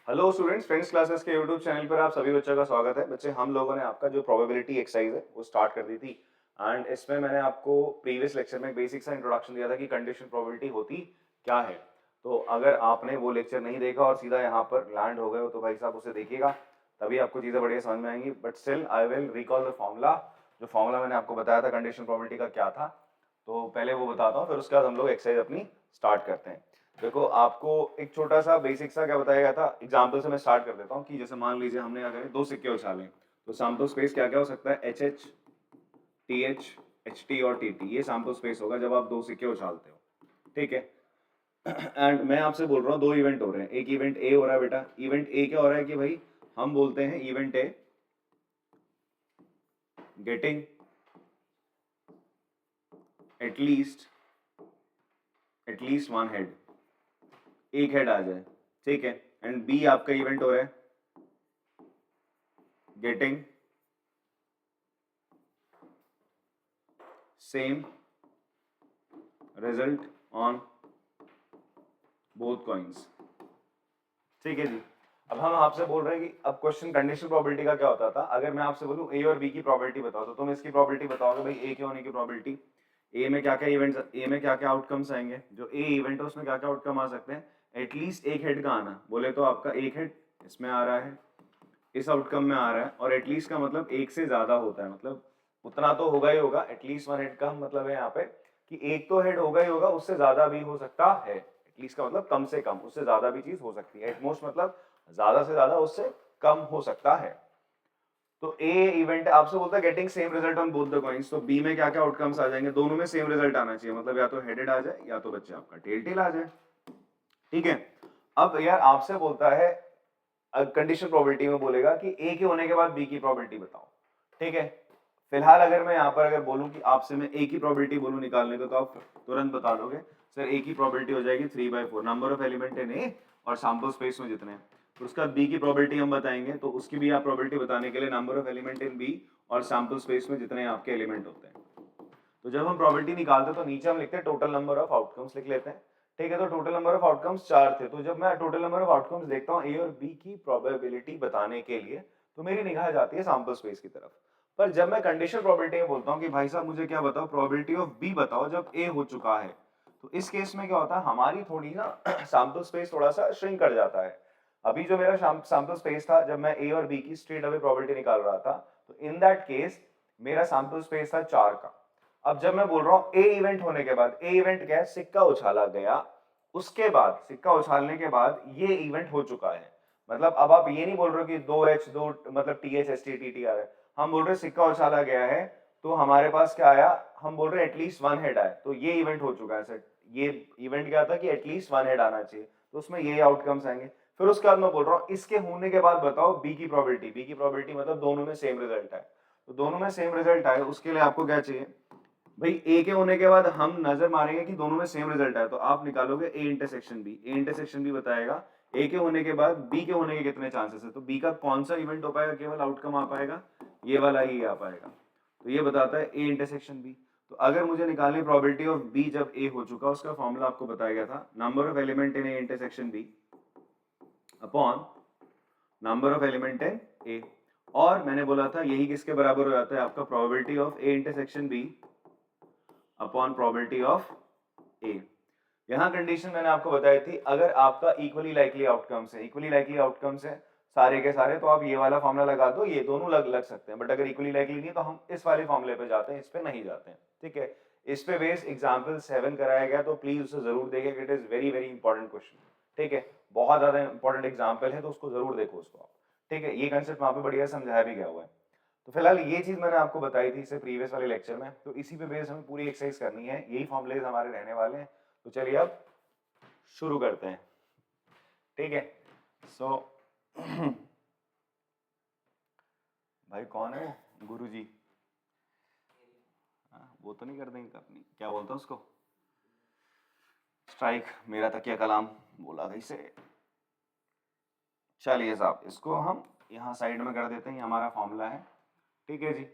Hello students, friends classes के YouTube channel पर आप सभी बच्चों का स्वागत है। बच्चे, हम लोगों ने आपका जो प्रोबेबिलिटी एक्सरसाइज है वो स्टार्ट कर दी थी एंड इसमें मैंने आपको प्रीवियस लेक्चर में एक बेसिक सा इंट्रोडक्शन दिया था कि कंडीशन प्रोबेबिलिटी होती क्या है। तो अगर आपने वो लेक्चर नहीं देखा और सीधा यहाँ पर लैंड हो गए हो तो भाई साहब उसे देखिएगा, तभी आपको चीज़ें बढ़िया समझ में आएंगी। But still I will recall the formula. जो फॉर्मूला मैंने आपको बताया था कंडीशन प्रोबेबिलिटी का क्या था, तो पहले वो बताता हूँ, फिर उसके बाद हम लोग एक्सरसाइज अपनी स्टार्ट करते हैं। देखो, आपको एक छोटा सा बेसिक सा क्या बताया गया था, एग्जांपल से मैं स्टार्ट कर देता हूँ कि जैसे मान लीजिए हमने अगर दो सिक्के उछाले तो सैंपल स्पेस क्या क्या हो सकता है, H H, T H, H T और टी टी, ये सैंपल स्पेस होगा जब आप दो सिक्के उछालते हो। ठीक है। एंड मैं आपसे बोल रहा हूँ दो इवेंट हो रहे हैं। एक इवेंट ए हो रहा है बेटा। इवेंट ए क्या हो रहा है कि भाई हम बोलते हैं event A getting at least one head, एक हेड आ जाए। ठीक है। एंड बी आपका इवेंट हो रहा है getting same result on both coins. ठीक है जी। अब हम आपसे बोल रहे हैं कि अब क्वेश्चन कंडीशनल प्रोबेबिलिटी का क्या होता था। अगर मैं आपसे बोलूं ए और बी की प्रोबेबिलिटी बताओ तो तुम इसकी प्रोबेबिलिटी बताओगे भाई ए के होने की प्रोबेबिलिटी, ए में क्या क्या इवेंट्स, ए में क्या क्या आउटकम्स आएंगे, जो ए इवेंट है उसमें क्या क्या आउटकम आ सकते हैं। एटलीस्ट एक हेड का आना, बोले तो आपका एक हेड इसमें आ रहा है, इस आउटकम में आ रहा है, और एटलीस्ट का मतलब एक से ज्यादा होता है, मतलब उतना तो होगा ही होगा। एटलीस्ट वन हेड का मतलब है यहाँ पे कि एक तो हेड होगा ही होगा, उससे ज्यादा भी हो सकता है। एटलीस्ट का मतलब कम से कम, उससे ज्यादा भी चीज हो सकती है। एटमोस्ट मतलब ज्यादा से ज्यादा उससे कम हो सकता है। तो ए इवेंट आपसे बोलता है getting same result on both the coins, तो बी में क्या क्या आउटकम्स आ जाएंगे, दोनों में सेम रिजल्ट आना चाहिए, मतलब या तो हेडेड आ जाए या तो बच्चे आपका टेल टेल आ जाए। ठीक है। अब यार आपसे बोलता है कंडीशन प्रोबेबिलिटी में बोलेगा कि ए के होने के बाद बी की प्रोबेबिलिटी बताओ। ठीक है। फिलहाल अगर मैं यहाँ पर अगर बोलूं कि आपसे मैं ए की प्रोबेबिलिटी बोलूं निकालने को, तो आप तुरंत बता दोगे सर ए की प्रोबेबिलिटी हो जाएगी 3/4, number of element in A और सैंपल स्पेस में जितने हैं। तो उसका बी की प्रोबेबिलिटी हम बताएंगे, तो उसकी भी आप प्रोबेबिलिटी बताने के लिए number of element in B और सैंपल स्पेस में जितने आपके एलिमेंट होते हैं। तो जब हम प्रोबेबिलिटी निकालते हैं तो नीचे हम लिखते हैं टोटल नंबर ऑफ आउटकम्स लिख लेते हैं। ठीक है। तो टोटल नंबर ऑफ आउटकम्स 4 थे, तो जब मैं टोटल नंबर ऑफ आउटकम्स देखता हूँ ए और बी की प्रोबेबिलिटी बताने के लिए, तो मेरी निगाह जाती है सैंपल स्पेस की तरफ। पर जब मैं कंडीशनल प्रोबेबिलिटी में बोलता हूँ कि भाई साहब मुझे क्या बताओ, प्रोबेबिलिटी ऑफ बी बताओ जब ए हो चुका है, तो इस केस में क्या होता है, हमारी थोड़ी ना सैंपल स्पेस थोड़ा सा श्रिंक कर जाता है। अभी जो मेरा सैंपल स्पेस था जब मैं ए और बी की स्ट्रेट अवे प्रोबेबिलिटी निकाल रहा था, तो इन दैट केस मेरा सैंपल स्पेस था 4 का। अब जब मैं बोल रहा हूं ए इवेंट होने के बाद, ए इवेंट क्या है, सिक्का उछाला गया, उसके बाद सिक्का उछालने के बाद ये इवेंट हो चुका है। मतलब अब आप ये नहीं बोल रहे हो कि 2h 2 मतलब TH ST TT आ रहा है, हम बोल रहे हैं सिक्का उछाला गया है तो हमारे पास क्या आया, हम बोल रहे हैं एटलीस्ट वन हेड आए, तो ये इवेंट हो चुका है सर। ये इवेंट क्या था कि एटलीस्ट वन हेड आना चाहिए, तो उसमें ये आउटकम्स आएंगे। फिर उसके बाद मैं बोल रहा हूँ इसके होने के बाद बताओ बी की प्रोबेबिलिटी। बी की प्रोबेबिलिटी मतलब दोनों में सेम रिजल्ट आए, तो दोनों में सेम रिजल्ट आए उसके लिए आपको क्या चाहिए भाई, ए के होने के बाद हम नजर मारेंगे कि दोनों में सेम रिजल्ट आया, तो आप निकालोगे A intersection B. A intersection B बताएगा ए के होने के बाद बी के होने के कितने चांसेस है, तो बी का कौन सा इवेंट हो पाएगा, केवल आउटकम आ पाएगा, ये वाला ही आ पाएगा। तो ये बताता है ए इंटरसेक्शन बी। तो अगर मुझे निकालनी प्रोबेबिलिटी ऑफ बी जब ए हो चुका, उसका फॉर्मूला आपको बताया गया था, number of element in A intersection B upon number of element in A. और मैंने बोला था यही किसके बराबर हो जाता है, आपका probability of A intersection B upon probability of A. यहां कंडीशन मैंने आपको बताई थी, अगर आपका इक्वली लाइकली आउटकम्स है, इक्वली लाइकली आउटकम्स है सारे के सारे, तो आप ये वाला फॉर्मूला लगा दो, ये दोनों लग सकते हैं। बट अगर इक्वली लाइकली नहीं तो हम इस वाले फॉर्मूले पे जाते हैं, इस पे नहीं जाते हैं। ठीक है। इस पे बेस एग्जांपल 7 कराया गया, तो प्लीज उसे जरूर देखें, it is very very important question. ठीक है। बहुत ज्यादा इंपॉर्टेंट एग्जाम्पल है, तो उसको जरूर देखो उसको आप। ठीक है। ये कंसेप्ट वहां पे बढ़िया समझाया भी गया हुआ है। तो फिलहाल ये चीज मैंने आपको बताई थी इससे प्रीवियस वाले लेक्चर में, तो इसी पे बेस हमें पूरी एक्सरसाइज करनी है, यही फॉर्मुलेज हमारे रहने वाले हैं। तो चलिए अब शुरू करते हैं। ठीक है। सो भाई कौन है वो, गुरुजी? वो तो नहीं कर देंगे अपनी, क्या बोलता है उसको, स्ट्राइक, मेरा तकिया कलाम बोला था इसे। चलिए साहब, इसको हम यहाँ साइड में कर देते हैं, ये हमारा फॉर्मूला है। ठीक है जी।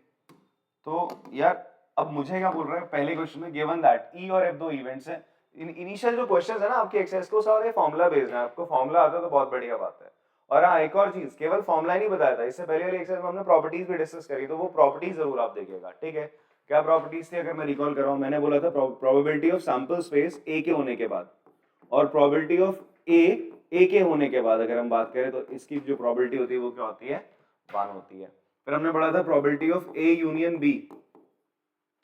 तो यार अब मुझे क्या बोल रहे हैं, पहले क्वेश्चन में गिवन दैट ई और एफ दो इवेंट्स हैं। इनिशियल जो क्वेश्चंस है ना आपके एक्सरसाइज को, सारे फॉर्मूला बेस्ड है, आपको फॉर्मूला आता है तो बहुत बढ़िया बात है। और हाँ एक और चीज, केवल फॉर्मूला नहीं बताया था, इससे पहले वाली एक्सरसाइज में हमने प्रॉपर्टीज भी डिस्कस करी, तो वो प्रॉपर्टीज जरूर आप देखिएगा, ठीक है। क्या प्रॉपर्टीज थी, अगर मैं रिकॉल कर रहा हूँ, मैंने बोला था प्रोबेबिलिटी ऑफ सैंपल स्पेस ए के होने के बाद और प्रोबेबिलिटी ऑफ ए के होने के बाद अगर हम बात करें तो इसकी जो प्रोबेबिलिटी होती है वो क्या होती है, 1 होती है। फिर हमने पढ़ा था probability of A union B,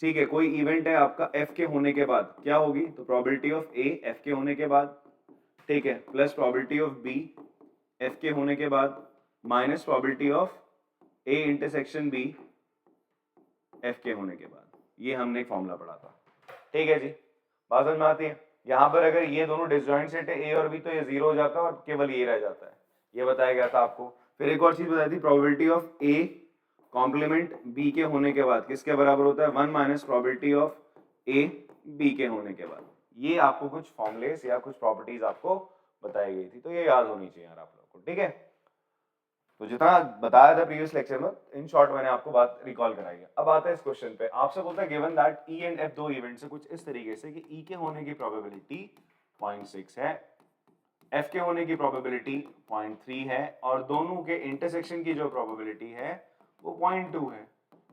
ठीक है, कोई इवेंट है आपका एफ के होने के बाद क्या होगी, तो प्रोबेबिलिटी ऑफ ए एफ के होने के बाद, ठीक है, plus probability of B F के होने के बाद minus probability of A intersection B F के होने के बाद। ये हमने एक फॉर्मूला पढ़ा था, ठीक है जी, बात समझ में आती है। यहाँ पर अगर ये दोनों डिसजॉइंट सेट है ए और बी तो ये 0 हो जाता है और केवल ये रह जाता है, ये बताया गया था आपको। फिर एक और चीज बताई थी, probability of A complement B के होने के बाद किसके बराबर होता है, 1 minus probability of A B के होने के बाद। ये आपको कुछ फॉर्मुलेस या कुछ प्रॉपर्टीज आपको बताई गई थी, तो ये याद होनी चाहिए यार आप लोग को, ठीक है। तो जितना बताया था प्रीवियस लेक्चर में, इन शॉर्ट मैंने आपको बात रिकॉल कराई है। अब आता है इस क्वेश्चन पे, आपसे बोलता है given that E and F दो इवेंट्स है कुछ इस तरीके से कि ई के होने की प्रोबेबिलिटी 0.6 है, एफ के होने की प्रोबेबिलिटी 0.3 है और दोनों के इंटरसेक्शन की जो प्रोबेबिलिटी है वो 0.2 है।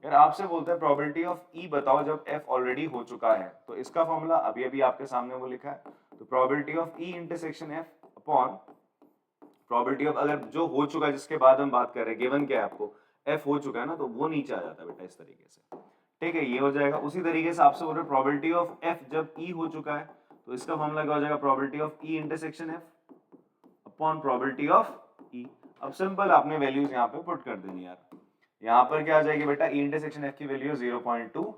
यार आपसे बोलता है प्रोबेबिलिटी ऑफ ई बताओ जब एफ ऑलरेडी हो चुका है, तो इसका फॉर्मूला अभी अभी आपके सामने वो लिखा है, तो probability of E intersection F upon probability of, अगर जो हो चुका है जिसके बाद हम बात कर रहे हैं, गिवन क्या है आपको, एफ हो चुका है ना, तो वो नीचे आ जाता है बेटा इस तरीके से, ठीक है, ये हो जाएगा। उसी तरीके से आपसे बोल रहे प्रोबेबिलिटी ऑफ एफ जब ई हो चुका है, तो इसका फॉर्मूला क्या हो जाएगा, probability of E intersection F upon probability of E. अब सिंपल आपने वैल्यूज यहाँ पे पुट कर देनी यार, यहाँ पर क्या आ जाएगी बेटा, ई इंटरसेक्शन एफ की वैल्यू 0.2,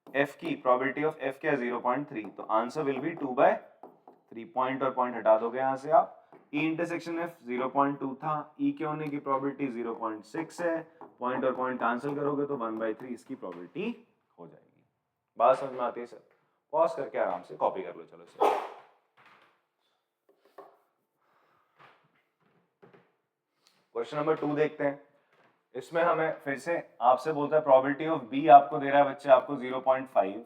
एफ की प्रोबेबिलिटी ऑफ एफ क्या 0.3, तो आंसर विल बी 2/3, पॉइंट और पॉइंट हटा दोगे यहाँ से आप, ई इंटरसेक्शन एफ 0.2 था, ई के होने की प्रोबेबिलिटी 0.6 है, पॉइंट और पॉइंट कैंसिल करोगे तो 1/3 इसकी प्रोबेबिलिटी हो जाएगी। बात समझ में आती है सर? पॉज करके आराम से कॉपी कर लो, चलो सर। क्वेश्चन नंबर 2 देखते हैं। इसमें हमें फिर से आपसे बोलता है प्रोबेबिलिटी ऑफ बी आपको दे रहा है बच्चे आपको 0.5,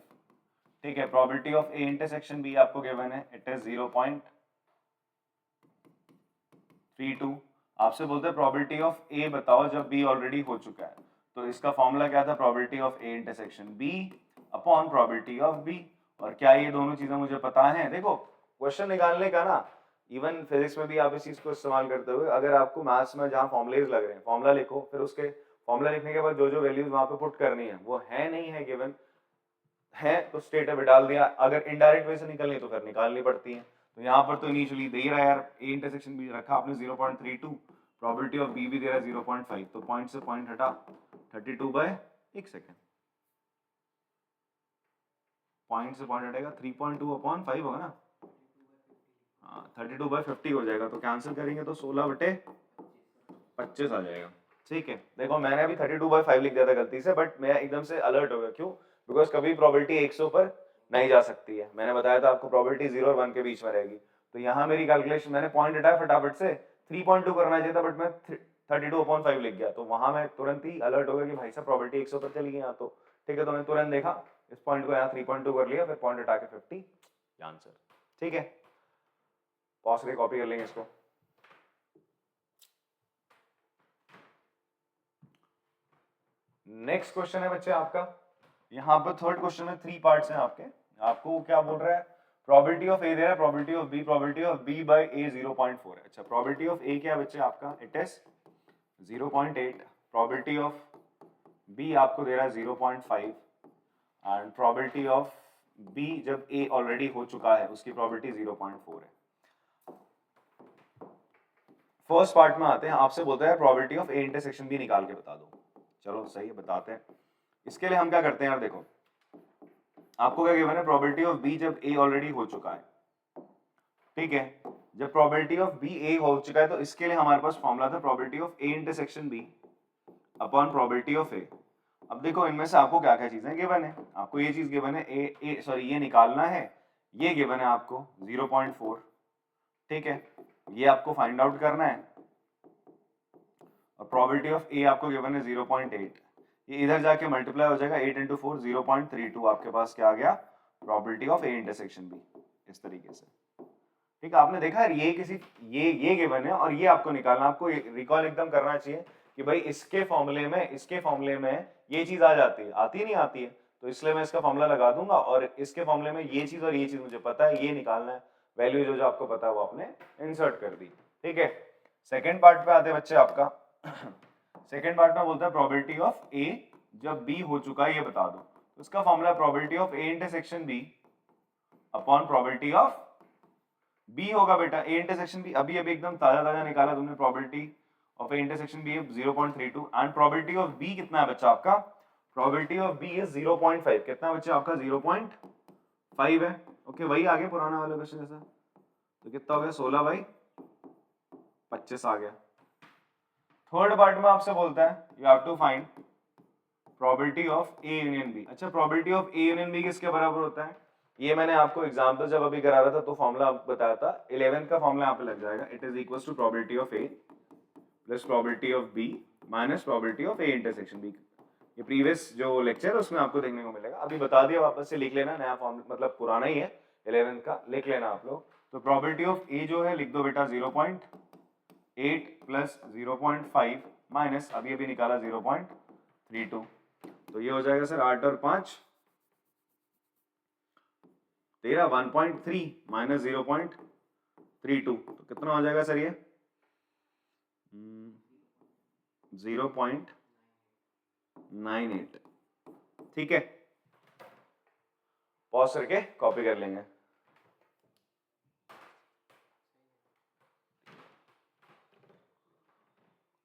ठीक है, probability of A intersection B आपको गिवन है, इट इज 0.32। आपसे बोलते हैं प्रोबेबिलिटी ऑफ ए बताओ जब बी ऑलरेडी हो चुका है, तो इसका फॉर्मूला क्या था, probability of A intersection B upon probability of B. और क्या ये दोनों चीजें मुझे पता है, देखो क्वेश्चन निकालने का ना, इवन फिजिक्स में भी आप इस चीज को इस्तेमाल करते हुए, अगर आपको मैथ्स में जहाँ फॉर्मुलेज लग रहे हैं, फॉर्मूला लिखो, फिर उसके फॉर्मूला लिखने के बाद जो जो वैल्यूज वहां पे पुट करनी है वो है नहीं है गिवन है, तो स्टेट अभी डाल दिया, अगर इनडायरेक्ट वे से निकलनी है तो फिर निकालनी पड़ती है। तो यहाँ पर तो इनिशियली दे ही रहा है यार, ए इंटरसेक्शन भी रखा आपने 0.32, प्रोबेबिलिटी ऑफ बी भी दे रहा है 0.5, तो पॉइंट से पॉइंट हटा 32/1 सेकेंड, पॉइंट से पॉइंट हटेगा 3.2 अपॉन 5 होगा ना, हाँ 32/50 हो जाएगा, तो कैंसिल करेंगे तो 16/25 आ जाएगा, ठीक है। देखो मैंने अभी 32/5 लिख दिया था गलती से, बट मैं एकदम से अलर्ट हो गया, क्यों, बिकॉज कभी प्रोबेबिलिटी 100 पर नहीं जा सकती है, मैंने बताया था आपको प्रोबेबिलिटी 0 और 1 के बीच में रहेगी। तो यहाँ मेरी कैलकुलेशन, मैंने पॉइंट हटाया फटाफट से, 3.2 करना चाहिए था, बट मैं 32/5 लिख गया, तो वहां मैं तुरंत ही अलर्ट हो गया कि भाई साहब प्रोबेबिलिटी 100 पर चली गई यहाँ, तो ठीक है, तो मैंने तुरंत देखा इस पॉइंट को यहाँ 3.2 कर लिया, फिर पॉइंट हटा के 50 आंसर, ठीक है। पॉज करके कॉपी कर लेंगे इसको। नेक्स्ट क्वेश्चन है बच्चे आपका, यहाँ पर थर्ड क्वेश्चन में 3 पार्ट्स हैं आपके। आपको क्या बोल रहा है, प्रोबेबिलिटी ऑफ ए दे रहा है, probability of B, probability of B by A 0.4 है। अच्छा, प्रोबेबिलिटी ऑफ ए क्या है बच्चे आपका, it is 0.8, probability of B आपको दे रहा है 0.5 एंड प्रोबेबिलिटी ऑफ बी जब ए ऑलरेडी हो चुका है उसकी प्रोबेबिलिटी 0.4 है। फर्स्ट पार्ट में आते हैं, आपसे बोलता है probability of A intersection B निकाल के बता दो। चलो सही है, बताते हैं। इसके लिए हम क्या करते हैं यार, देखो आपको क्या गिवन है, प्रोबेबिलिटी ऑफ बी जब ए ऑलरेडी हो चुका है, ठीक है, जब प्रोबेबिलिटी ऑफ बी ए हो चुका है, तो इसके लिए हमारे पास फॉर्मूला था probability of A intersection B upon probability of A. अब देखो इनमें से आपको क्या क्या चीजें गिवन है, आपको ये चीज गिवन है ये निकालना है, ये गिवन है आपको 0.4, ठीक है, ये आपको फाइंड आउट करना है, और प्रोबेबिलिटी ऑफ ए आपको गिवन है 0.8, ये इधर जाके मल्टीप्लाई हो जाएगा, 8 × 4 0.32, आपके पास क्या आ गया, probability of A intersection B, इस तरीके से, ठीक है, आपने देखा ये किसी ये गिवन है और ये आपको निकालना, आपको रिकॉल एकदम करना चाहिए कि भाई इसके फॉर्मूले में ये चीज आ जाती है, आती नहीं आती है, तो इसलिए मैं इसका फॉर्मूला लगा दूंगा और इसके फॉर्मूले में ये चीज और ये चीज मुझे पता है, ये निकालना है, वैल्यू जो जो आपको पता है वो आपने इंसर्ट कर दी। ठीक है, सेकेंड पार्ट पे आते बच्चे आपका। सेकेंड पार्ट में बोलता है प्रोबेबिलिटी ऑफ ए जब बी हो चुका है ये बता दो। तो इसका formula probability of A intersection B upon probability of B होगा बेटा। ए इंटरसेक्शन बी अभी अभी एकदम ताजा ताजा निकाला तुमने, probability of A intersection B 0.32 and probability of B कितना है बच्चा आपका, प्रोबेबिलिटी ऑफ बी इज 0.5। कितना बच्चा आपका 0.5 है। ओके, वही आगे पुराना वाला क्वेश्चन जैसा, तो कितना हो गया 16/25 आ गया। थर्ड पार्ट में आपसे बोलता है you have to find probability of A union B. अच्छा, probability of A union B किसके बराबर होता है, ये मैंने आपको एग्जांपल जब अभी करा रहा था तो फॉर्मूला बताया था, 11th का फॉर्मूला यहाँ पे लग जाएगा, it is equals to probability of A plus probability of B minus probability of A intersection B. ये प्रीवियस जो लेक्चर है उसमें आपको देखने को मिलेगा, अभी बता दिया, वापस से लिख लेना, नया फॉर्म मतलब पुराना ही है 11th का, लिख लेना आप लोग। तो प्रोबेबिलिटी ऑफ ए जो है लिख दो बेटा 0.8 प्लस 0.5 माइनस अभी अभी निकाला 0.32, तो ये हो जाएगा सर 8 और 5 13, 1.3 माइनस 0.32, तो कितना हो जाएगा सर ये 0.98। ठीक है, पॉज करके कॉपी कर लेंगे।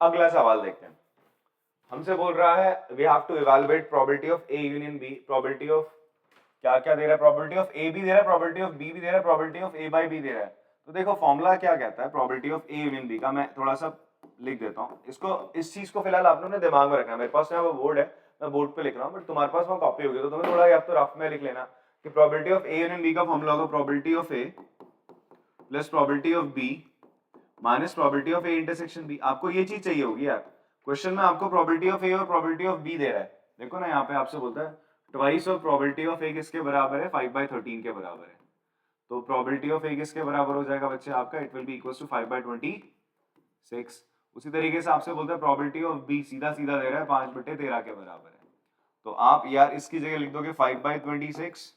अगला सवाल देखते हैं, हमसे बोल रहा है we have to evaluate probability of A union B, probability of क्या क्या दे रहा है, प्रोबेबिलिटी ऑफ ए भी दे रहा है, प्रोबेबिलिटी ऑफ बी भी दे रहा है, probability of A by B दे रहा है। तो देखो फॉर्मूला क्या कहता है probability of A union B का, मैं थोड़ा सा लिख देता हूँ इसको, इस चीज को फिलहाल आप लोगों ने दिमाग में रखना है। मेरे पास यहाँ बोर्ड है, मैं बोर्ड पे लिख रहा हूँ, बट तुम्हारे पास वहाँ कॉपी होगी तो तुम्हें थोड़ा या तो रफ में लिख लेना कि probability of A union B का फॉर्मूला होगा probability of A plus probability of B minus probability of A intersection B. आपको ये चीज चाहिए होगी यार, क्वेश्चन में आपको प्रोबेबिलिटी ऑफ ए और प्रोबेबिलिटी ऑफ बी दे रहा है। देखो ना यहाँ पे आपसे बोलता है ट्वाइस ऑफ प्रोबेबिलिटी ऑफ ए किसके बराबर है, 5/13 के बराबर है। तो प्रोबेबिलिटी ऑफ ए किसके बराबर हो जाएगा बच्चे आपका, it will be equals to 5/26। उसी तरीके से आपसे बोलते हैं प्रोबेबिलिटी ऑफ बी सीधा सीधा दे रहा है 5/13 के बराबर है। तो आप यार इसकी जगह लिख दोगे 5/26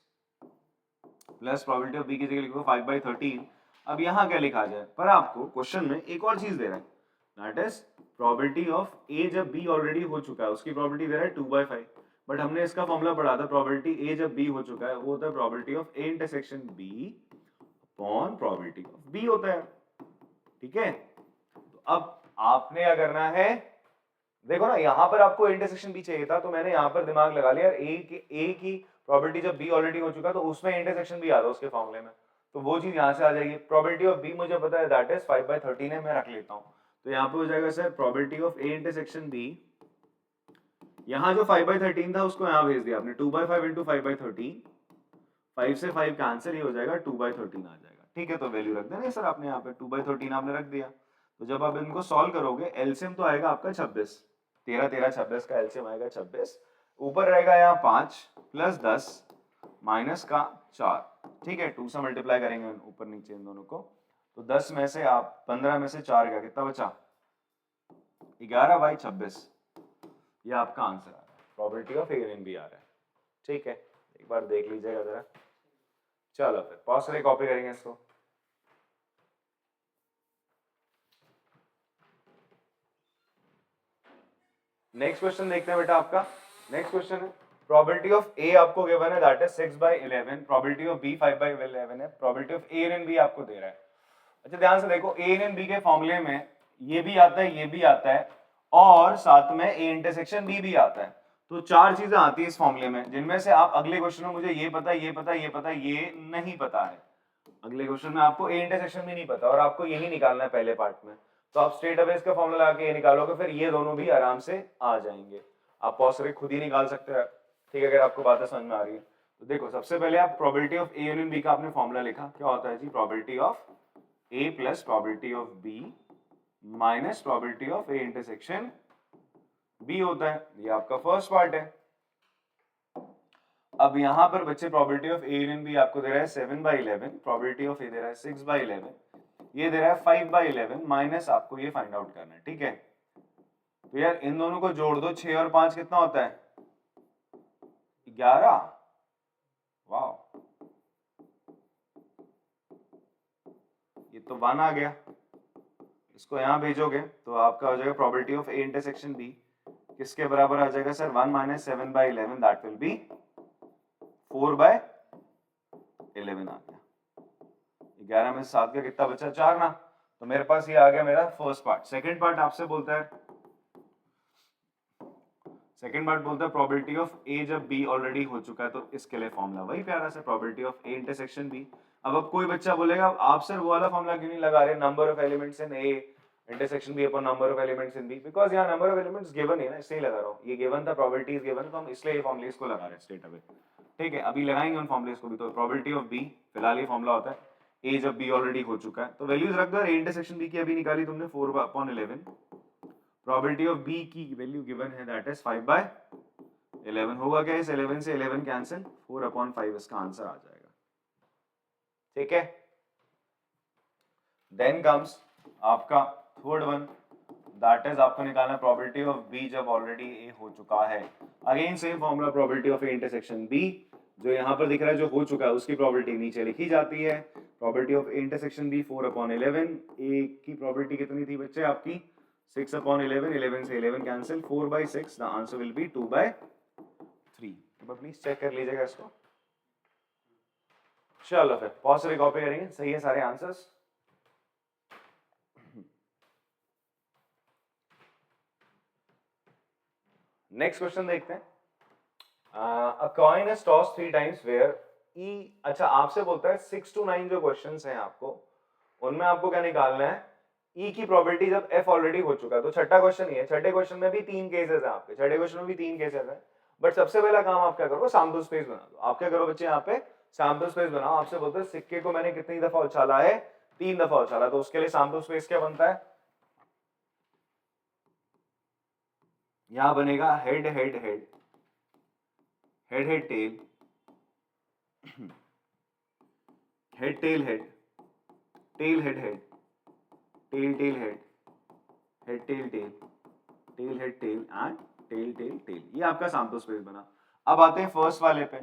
प्लस प्रोबेबिलिटी ऑफ बी की जगह लिखोगे 5/13। अब यहाँ क्या लिखा जाए, पर आपको क्वेश्चन में एक और चीज दे रहा है, that is probability of A जब बी ऑलरेडी हो चुका है उसकी प्रोबेबिलिटी दे रहा है 2/5, बट हमने इसका फॉर्मूला पढ़ा था प्रोबेबिलिटी ए जब बी हो चुका है वो होता है probability of A intersection B upon probability of B होता है। ठीक है, तो अब आपने क्या करना है, देखो ना यहाँ पर आपको इंटरसेक्शन बी चाहिए था तो मैंने यहाँ पर दिमाग लगा लिया, ए की प्रोबेबिलिटी जब बी ऑलरेडी हो चुका तो उसमें इंटरसेक्शन बी आता उसके फॉर्मूले में, तो वो चीज यहाँ से आ जाएगी। प्रोबेबिलिटी ऑफ बी मुझे पता है दैट इज 5/13 है, मैं रख लेता हूँ, तो यहाँ पे हो जाएगा sir probability of A intersection B, यहाँ जो 5/13 था उसको यहाँ भेज दिया आपने 2/5 इंटू 5/13, 5 से 5 कैंसिल, ये हो जाएगा 2/13 आ जाएगा। ठीक है, तो वैल्यू रख देना सर आपने यहाँ पे 2/13 आपने रख दिया। तो जब आप इनको सॉल्व करोगे एलसीएम तो आएगा आपका 26, 13 13 26 का एलसीएम आएगा 26, ऊपर रहेगा यहाँ 5 प्लस 10 माइनस का 4। ठीक है, 2 से मल्टीप्लाई करेंगे ऊपर नीचे इन दोनों को, तो 10 में से आप 15 में से 4 गया, कितना बचा 11/26, ये आपका आंसर आ रहा है, probability of A union B आ रहा है। ठीक है, एक बार देख लीजिएगा जरा। चलो फिर पॉज करके कॉपी करेंगे इसको। नेक्स्ट क्वेश्चन देखते हैं बेटा आपका। नेक्स्ट क्वेश्चन है प्रोबेबिलिटी ऑफ ए आपको गिवन है that is 6/11, probability of B 5/11 है, probability of A union B आपको दे रहा है। अच्छा ध्यान से देखो, ए यूनियन बी के फॉर्मूले में ये भी आता है, ये भी आता है, और साथ में ए इंटरसेक्शन बी भी आता है। तो 4 चीजें आती है इस फॉर्मूले में, जिनमें से आप अगले क्वेश्चन में मुझे ये पता, ये पता, ये पता, ये नहीं पता है। अगले क्वेश्चन में आपको ए इंटरसेक्शन भी नहीं पता और आपको यही निकालना है पहले पार्ट में, तो आप स्ट्रेट अवे इसका फॉर्मूला लगा के ये निकालोगे, फिर ये दोनों भी आराम से आ जाएंगे। आप पॉज करके खुद ही निकाल सकते हो, ठीक है, अगर आपको बातें समझ में आ रही है तो। देखो सबसे पहले आप probability of A union B का आपने फॉर्मूला लिखा, क्या होता है जी, probability of A plus probability of B minus probability of A intersection B होता है, ये आपका फर्स्ट पार्ट है। अब यहाँ पर बच्चे probability of A union B आपको दे रहा है 7/11, प्रोबेबिलिटी ऑफ ए दे रहा है 6/11, ये दे रहा है 5/11, माइनस आपको ये फाइंड आउट करना है, ठीक है। तो यार इन दोनों को जोड़ दो, 6 और 5 कितना होता है 11। वाह, ये तो 1 आ गया। इसको यहाँ भेजोगे तो आपका हो जाएगा probability of A intersection B किसके बराबर आ जाएगा सर 1 - 7/11, दैट विल बी 4/11 आ गया। 11 में 7 का कितना बचा 4 ना। तो मेरे पास ये आ गया मेरा फर्स्ट पार्ट। सेकंड पार्ट आपसे बोलता है, सेकंड पार्ट बोलता है प्रोबेबिलिटी ऑफ ए जब बी ऑलरेडी हो चुका है तो इसके लिए फॉर्मूला वही प्यारा सा probability of A intersection B. अब कोई बच्चा बोलेगा आप सर वो वाला फॉर्मूला क्यों नहीं लगा रहे, number of elements in A intersection B upon number of elements in B, because यहाँ नंबर ऑफ एलिमेंट्स गिवन है ना, इसलिए लगा रहा हूँ। ये गिवन था, प्रोबेबिलिटी इज गिवन, तो हम इसलिए ये फॉर्मूला इसको लगा रहे हैं स्ट्रेट अवे, ठीक है। अभी लगाएंगे उन फॉर्मूलेस को भी। तो प्रोबेबिलिटी ऑफ बी, फिलहाल ये फॉर्मूला होता है ए जब बी ऑलरेडी हो चुका है, तो वैल्यूज रख दो। ए इंटरसेक्शन बी की अभी निकाली तुमने 4/11, प्रोबेबिलिटी ऑफ बी की वैल्यू गिवन है दैट इज 5/11। होगा क्या, इस 11 से 11 कैंसिल, 4/5 इसका आंसर आ जाएगा, ठीक है। देन कम्स आपका थर्ड वन, दैट इज आपको निकालना प्रोबेबिलिटी ऑफ बी जब ऑलरेडी ए हो चुका है। Again same formula, probability of A intersection B, जो यहाँ पर दिख रहा है जो हो चुका है उसकी प्रोबेबिलिटी नीचे लिखी जाती है। Probability of A intersection B 4/11, A की प्रोबेबिलिटी कितनी थी बच्चे आपकी 6/11, 11 से 11 cancel, 4/6, the answer will be 2/3। Please check कर लीजिएगा इसको। चलो फिर पॉज से कॉपी करेंगे, सही है सारे आंसर्स। नेक्स्ट क्वेश्चन देखते हैं। A coin is tossed 3 times where E, अच्छा आपसे बोलता है 6 to 9 जो क्वेश्चंस हैं आपको, उनमें आपको क्या निकालना है ई की प्रोबेबिलिटी जब एफ ऑलरेडी हो चुका है। तो छठा क्वेश्चन ये है, छठे क्वेश्चन में भी 3 केसेस हैं आपके, छठे क्वेश्चन में भी 3 केसेस हैं। बट सबसे पहला काम आप क्या करो, सैंपल स्पेस बना दो। आप क्या करो बच्चे, यहाँ पे सैंपल स्पेस बनाओ। आपसे बोलते हैं सिक्के को मैंने कितनी दफा उछाला है, 3 दफा उछाला, तो उसके लिए सैंपल स्पेस क्या बनता है, यहां बनेगा head head head, head head tail, head tail head, tail head head, tail tail head, head tail tail, tail head tail and tail tail tail. ये आपका सैंपल स्पेस बना। अब आते हैं फर्स्ट वाले पे।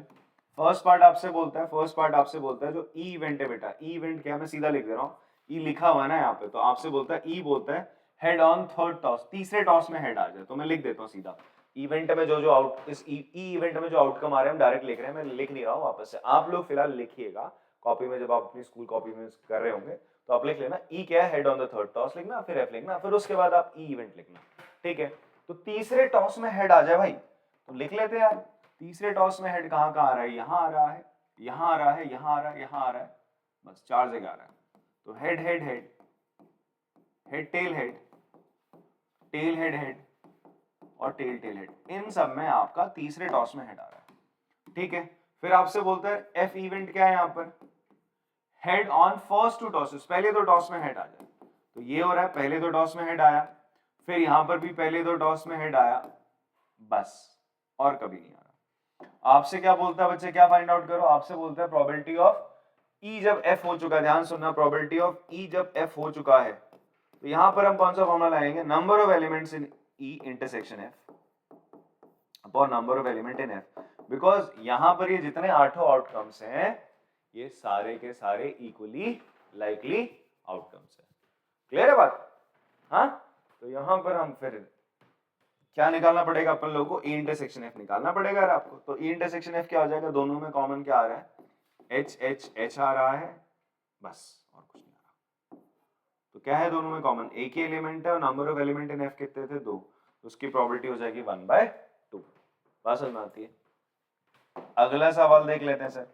फर्स्ट पार्ट आपसे बोलता है, फर्स्ट पार्ट आपसे बोलता है जो ई इवेंट है बेटा, ई इवेंट क्या, मैं सीधा लिख दे रहा हूँ, ई लिखा हुआ है ना यहाँ पे, तो आपसे बोलता है ई बोलता है हेड ऑन थर्ड टॉस, तीसरे टॉस में हेड आ जाए। तो मैं लिख देता हूँ सीधा, इवेंट में जो जो आउट, इस ई इवेंट में जो आउटकम आ रहे हैं हम डायरेक्ट लिख रहे हैं, मैं लिख नहीं रहा हूँ वापस से, आप लोग फिलहाल लिखिएगा कॉपी में, जब आप अपनी स्कूल कॉपी में कर रहे होंगे तो आप लिख लेना ई क्या है, head on the third toss लिखना, फिर एफ लिखना, फिर उसके बाद आप ई इवेंट लिखना, ठीक है। तो तीसरे टॉस में हेड आ जाए भाई, तो लिख लेते हैं यार, तीसरे टॉस में हेड कहाँ कहाँ आ रहा है, यहाँ आ रहा है, यहाँ आ रहा है, यहाँ आ रहा है, यहाँ आ रहा है, बस 4 जगह आ रहा है। तो head head head, head tail head, tail head head और टेल टेल हेड, इन सब में आपका तीसरे टॉस में हेड आ रहा है, ठीक है। फिर आपसे बोलता है एफ इवेंट क्या है, यहाँ पर हेड ऑन फर्स्ट 2 टॉसेस, पहले 2 टॉस में हेड आ जाए। तो ये हो रहा है पहले 2 टॉस में हेड आया, फिर यहां पर भी पहले 2 टॉस में हेड आया, बस और कभी नहीं आ रहा। आपसे क्या बोलता है बच्चे, क्या फाइंड आउट करो, आपसे बोलता है प्रोबेबिलिटी ऑफ ई जब एफ हो चुका है, ध्यान सुनना, प्रोबेबिलिटी ऑफ ई जब एफ हो चुका है, तो यहां पर हम कौन सा फॉर्मूला लाएंगे, number of elements in E intersection F upon number of element in F, because यहां पर ये जितने 8 आउटकम्स हैं ये सारे के सारे इक्वली लाइकली आउटकम्स है। क्लियर है बात, हाँ। तो यहां पर हम फिर क्या निकालना पड़ेगा अपन लोगों को, ई इंटरसेक्शन एफ निकालना पड़ेगा यार आपको। तो ई इंटरसेक्शन एफ क्या हो जाएगा, दोनों में कॉमन क्या आ रहा है, एच एच एच आ रहा है, बस और कुछ नहीं आ रहा। तो क्या है दोनों में कॉमन, एक ही एलिमेंट है और number of element in F कितने थे, 2, तो उसकी प्रोबेबिलिटी हो जाएगी 1/2। बात समझ में आती है। अगला सवाल देख लेते हैं सर,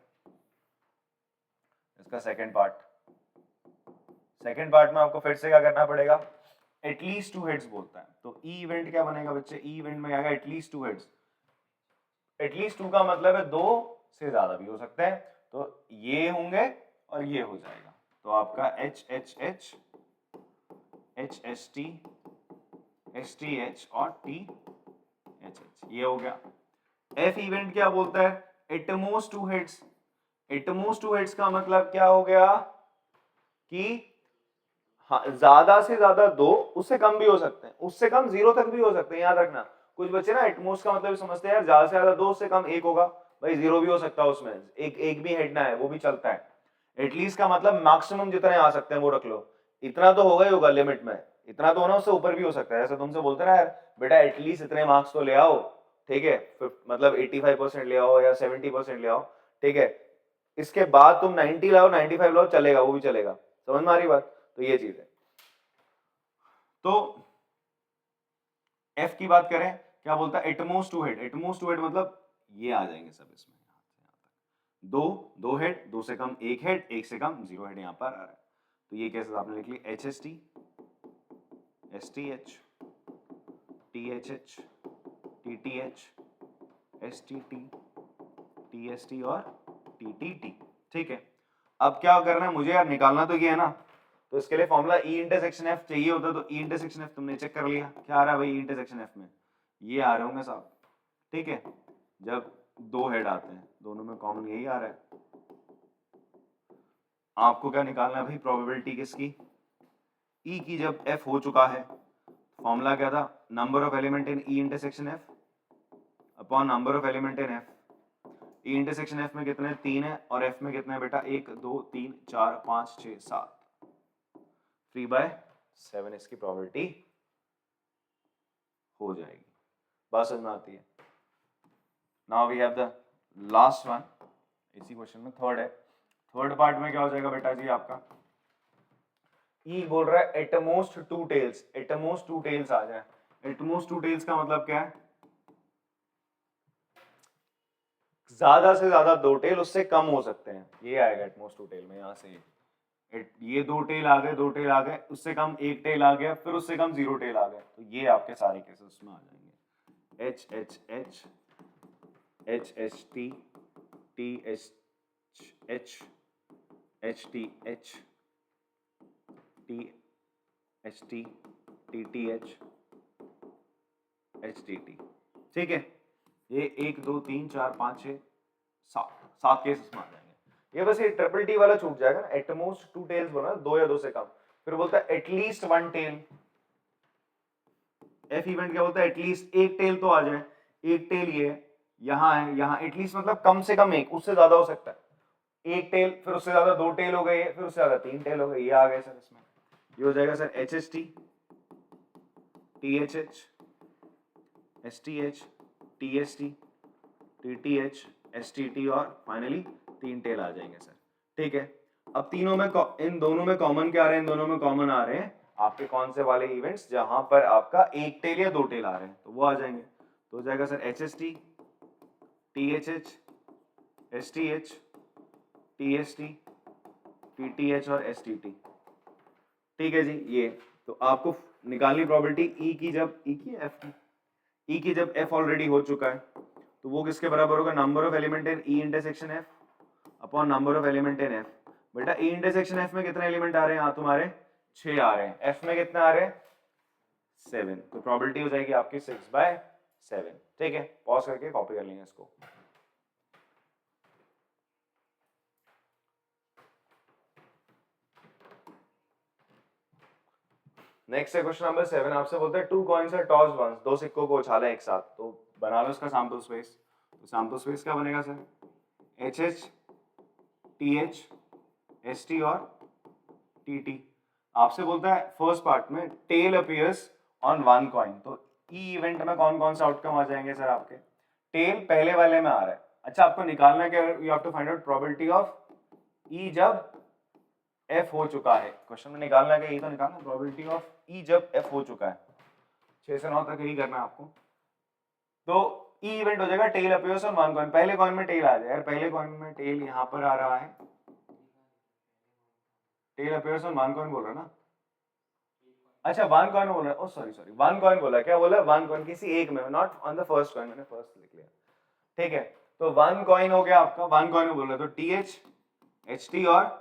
इसका सेकंड पार्ट। सेकंड पार्ट में आपको फिर से क्या करना पड़ेगा, एटलीस्ट 2 हेड्स बोलता है। तो ई इवेंट क्या बनेगा बच्चे, ई इवेंट में क्या, एटलीस्ट 2 हेड्स। एटलीस्ट 2 का मतलब है 2 से ज्यादा भी हो सकते हैं, तो ये होंगे और ये हो जाएगा। तो आपका H H H, H S T, S T H और टी एच एच, ये हो गया। एफ इवेंट क्या बोलता है, at most 2 hits. At most 2 hits का मतलब क्या हो गया कि हाँ, ज्यादा से ज्यादा 2, उससे कम भी हो सकते हैं, उससे कम 0 तक भी हो सकते हैं, याद रखना। कुछ बच्चे ना एटमोस्ट का मतलब समझते हैं यार ज्यादा से ज्यादा 2, उससे कम 1 होगा, भाई 0 भी हो सकता है उसमें, एक भी हेड ना है, वो भी चलता है। एटलीस्ट का मतलब मैक्सिमम जितने आ सकते हैं वो रख लो, इतना तो होगा ही होगा लिमिट में, इतना तो होना, उससे ऊपर भी हो सकता है। ऐसा तुमसे बोलते ना यार बेटा एटलीस्ट इतने मार्क्स तो ले आओ, ठीक है, मतलब 85% ले आओ या 70% ले आओ, ठीक है, इसके बाद तुम 90 लाओ 95 लाओ, चलेगा, वो भी चलेगा। समझ में आ रही बात? तो ये चीज है। तो एफ की बात करें, क्या बोलता है, एटमोस्ट 2 हेड। एटमोस्ट 2 हेड मतलब ये आ जाएंगे सब इसमें, दो हेड, 2 से कम 1 हेड, 1 से कम 0 हेड यहां पर आ रहा है। तो ये कैसे आपने लिख लिया, H S T, S T H, T H H, T T H, S T T, T S T और टी टी टी। ठीक है, अब क्या करना है मुझे यार, निकालना तो ये है ना, तो इसके लिए फॉर्मूला ई इंटरसेक्शन एफ चाहिए होता, तो ई इंटरसेक्शन एफ तुमने चेक कर लिया, क्या आ रहा है भाई ई इंटरसेक्शन एफ में, ये आ रहे होंगे साहब। ठीक है, जब 2 हेड आते हैं, दोनों में कॉमन यही आ रहा है। आपको क्या निकालना है भाई, प्रोबेबिलिटी किसकी, ई की। जब एफ हो चुका है, फॉर्मूला क्या था, number of element in E intersection F upon number of element in F. E intersection F में कितने, 3 है, और एफ में कितने बेटा, 1 2 3 4 5 6 7, 3/7 इसकी प्रोबेबिलिटी हो जाएगी। बात समझ में आती है? Now we have the last one, इसी क्वेश्चन में थर्ड है। थर्ड पार्ट में क्या हो जाएगा बेटा जी आपका, ई बोल रहा है एटमोस्ट 2 टेल्स, एटमोस्ट 2 टेल्स आ जाए। एटमोस्ट 2 टेल्स का मतलब क्या है, ज्यादा से ज्यादा 2 टेल, उससे कम हो सकते हैं, ये आएगा एटमोस्ट 2 टेल में। यहां से ये 2 टेल आ गए, 2 टेल आ गए, उससे कम 1 टेल आ गया, फिर उससे कम 0 टेल आ गए, तो ये आपके सारे केसेस में आ जाएंगे। H H H, H H T, T H H, H T H, T H T, T T H, H T T. ठीक है, ये 1 2 3 4 5 6 7 केसेस में आ जाएंगे। ये बस ये ट्रिपल टी वाला छूट जाएगा ना, एटमोस्ट 2 टेल्स बोला, 2 या 2 से कम, फिर बोलता है एटलीस्ट 1 टेल। एफ इवेंट क्या बोलता है, एटलीस्ट 1 टेल तो आ जाए, 1 टेल ये यहाँ है, यहाँ एटलीस्ट मतलब कम से कम 1, उससे ज्यादा हो सकता है 1 टेल, फिर उससे ज्यादा 2 टेल हो गए, फिर उससे ज्यादा 3 टेल हो गए, ये आ गए सर इसमें। ये हो जाएगा sir H H T, T H H, S T H, T S T, T T H, S T T, और फाइनली 3 टेल आ जाएंगे सर। ठीक है, अब तीनों में, इन दोनों में कॉमन क्या आ रहे हैं, इन दोनों में कॉमन आ रहे हैं आपके कौन से वाले इवेंट्स जहां पर आपका 1 टेल या 2 टेल आ रहे हैं, तो वो आ जाएंगे। तो हो जाएगा sir H S T, T H H, S T H, T S T, T T H और एस टी टी। ठीक है जी, ये तो आपको निकालनी प्रोबेबिलिटी ई की, जब ई की एफ की, ई की जब एफ ऑलरेडी हो चुका है, तो वो किसके बराबर होगा, number of element in E intersection F upon number of element in F. बेटा ई इंटरसेक्शन एफ में कितने एलिमेंट आ रहे हैं, तुम्हारे 6 आ रहे हैं, एफ में कितने आ रहे हैं 7, तो प्रोबेबिलिटी हो जाएगी आपकी 6/7। ठीक है, पॉज करके कॉपी कर लेंगे इसको। नेक्स्ट है क्वेश्चन नंबर 7, आपसे बोलते हैं 2 कॉइन्स आर टॉस्ड वंस, 2 सिक्कों को उछाला एक साथ, तो बना लो इसका सैंपल स्पेस। तो सैंपल स्पेस क्या बनेगा sir, H H, T H, S T और टी टी। आपसे बोलता है फर्स्ट पार्ट में टेल अपीयर्स ऑन 1 कॉइन, तो ई इवेंट में कौन कौन से आउटकम आ जाएंगे सर आपके, टेल पहले वाले में आ रहा है। अच्छा, आपको निकालना है क्या, you have to find out probability of E जब एफ हो चुका है। क्वेश्चन में निकालना है, तो निकालना प्रोबेबिलिटी ऑफ ई जब एफ हो चुका है। 6 से 9 तक यही करना है आपको। तो ई इवेंट हो जाएगा टेल अपीयर्स ऑन 1 कॉइन, पहले कॉइन में टेल आ जाए यार, पहले कॉइन में टेल यहां पर आ रहा है, टेल अपीयर्स ऑन 1 कॉइन बोल रहा है ना, अच्छा 1 कॉइन बोल रहा है, ओ सॉरी सॉरी 1 कॉइन बोला, क्या बोला 1 कॉइन, किसी एक में, not on the first coin, मैंने फर्स्ट लिख लिया। ठीक है, तो 1 कॉइन हो गया आपका, 1 कॉइन में बोल रहा है, तो टी एच, एच टी और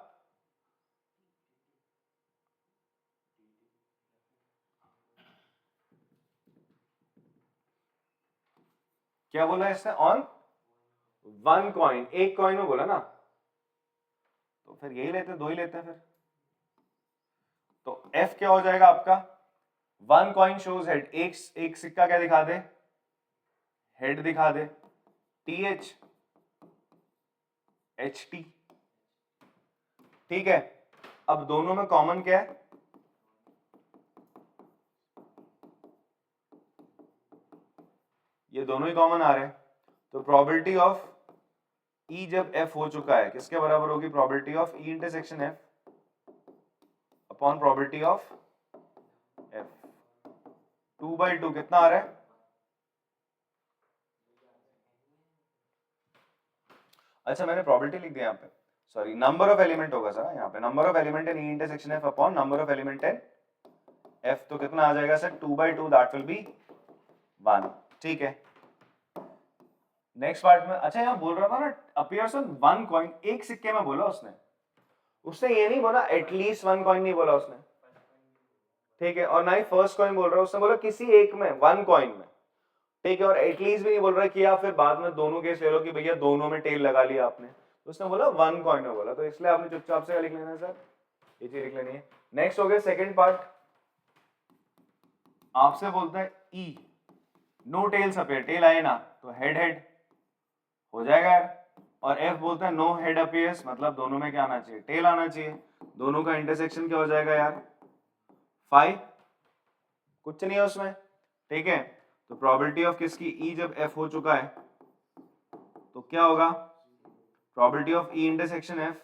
क्या बोला इसने, ऑन 1 कॉइन, एक कॉइन में बोला ना, तो फिर यही लेते हैं, 2 ही लेते हैं फिर। तो F क्या हो जाएगा आपका, 1 कॉइन शोज हेड, एक सिक्का क्या दिखा दे, हेड दिखा दे, TH HT, ठीक है। अब दोनों में कॉमन क्या है, ये दोनों ही कॉमन आ रहे हैं, तो प्रोबेबिलिटी ऑफ E जब F हो चुका है किसके बराबर होगी, probability of E intersection F upon probability of F, 2/2 कितना आ रहा है, अच्छा मैंने प्रोबेबिलिटी लिख दिया यहाँ पे, सॉरी नंबर ऑफ एलिमेंट होगा सर, यहाँ पे number of element in E intersection F upon number of element in F, तो कितना आ जाएगा सर, 2/2, दैट विल बी 1, ठीक है। नेक्स्ट पार्ट में, अच्छा यहाँ बोल रहा था ना अपीयर्स ऑन 1 कॉइन, एक सिक्के में बोला उसने ये नहीं बोला एटलीस्ट 1 कॉइन, नहीं बोला उसने, ठीक है, और ना ही फर्स्ट कॉइन बोल रहा है, उसने बोला किसी एक में 1 कॉइन में, ठीक है, और एटलीस्ट भी नहीं बोल रहा कि आप फिर बाद में दोनों केस ले लो कि भैया दोनों में टेल लगा लिया आपने, तो उसने बोला 1 कॉइन में बोला, तो इसलिए आपने चुपचाप से लिख लेना है सर, ये चीज लिख लेनी है। नेक्स्ट हो गया सेकंड पार्ट, आपसे बोलता है ई नो टेल्स अपीयर, टेल आए ना तो हेड हेड हो जाएगा यार, और एफ बोलता है नो हेड अपीयर्स, मतलब दोनों में क्या आना चाहिए, टेल आना चाहिए, दोनों का इंटरसेक्शन क्या हो जाएगा यार, 5, कुछ नहीं है उसमें, ठीक है। तो प्रोबेबिलिटी ऑफ किसकी, ई जब एफ हो चुका है तो क्या होगा, probability of E intersection F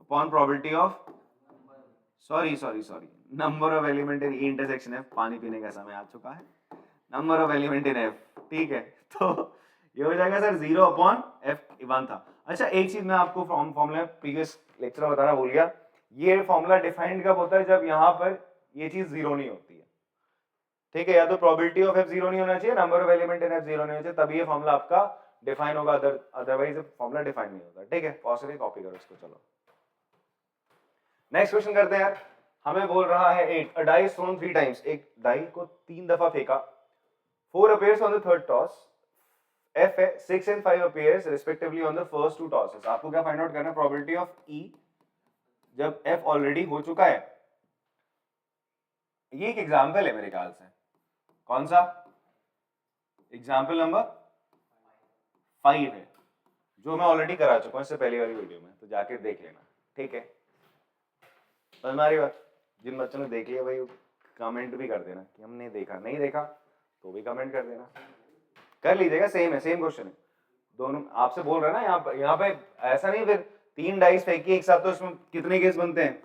upon probability of, sorry number of element in E intersection F, पानी पीने का समय आ चुका है, number of element in F, ठीक है, तो ये हो जाएगा सर 0 अपॉन एफ 1 था। अच्छा एक चीज मैं आपको फॉर्मूला प्रीवियस लेक्चर में बताना भूल गया, ये फॉर्मूला डिफाइंड कब होता है, जब यहाँ पर ये चीज 0 नहीं होती है, ठीक है, या तो प्रोबेबिलिटी ऑफ एफ 0 नहीं होना चाहिए, number of element in F 0 नहीं होना चाहिए, तभी ये फॉर्मूला आपका डिफाइन होगा, अदरवाइज फॉर्मूला डिफाइन नहीं होता, ठीक है, पॉसिबल कॉपी करो इसको। चलो नेक्स्ट क्वेश्चन करते हैं यार, हमें बोल रहा है 8 a die is thrown 3 times, एक डाई को 3 दफा फेंका, 4 appears on the third toss, F है 6 and 5 appears respectively on the first 2 tosses, आपको क्या फाइंड आउट करना है, प्रोबेबिलिटी ऑफ E जब F ऑलरेडी हो चुका है, ये एक एग्जांपल है मेरे ख्याल से, कौन सा एग्जांपल नंबर 5 है, जो मैं ऑलरेडी करा चुका हूं इससे पहले वाली वीडियो में, तो जाके देख लेना, ठीक है, हमारी बात, जिन बच्चों ने देख लिया भाई कमेंट भी कर देना कि हमने देखा, नहीं देखा तो भी कमेंट कर देना, कर लीजिएगा, सेम है, सेम क्वेश्चन है, दोनों आपसे बोल रहे हैं ना, यहाँ पे ऐसा नहीं फिर 3 डाइस फेंकी एक साथ, तो इसमें कितने केस बनते हैं,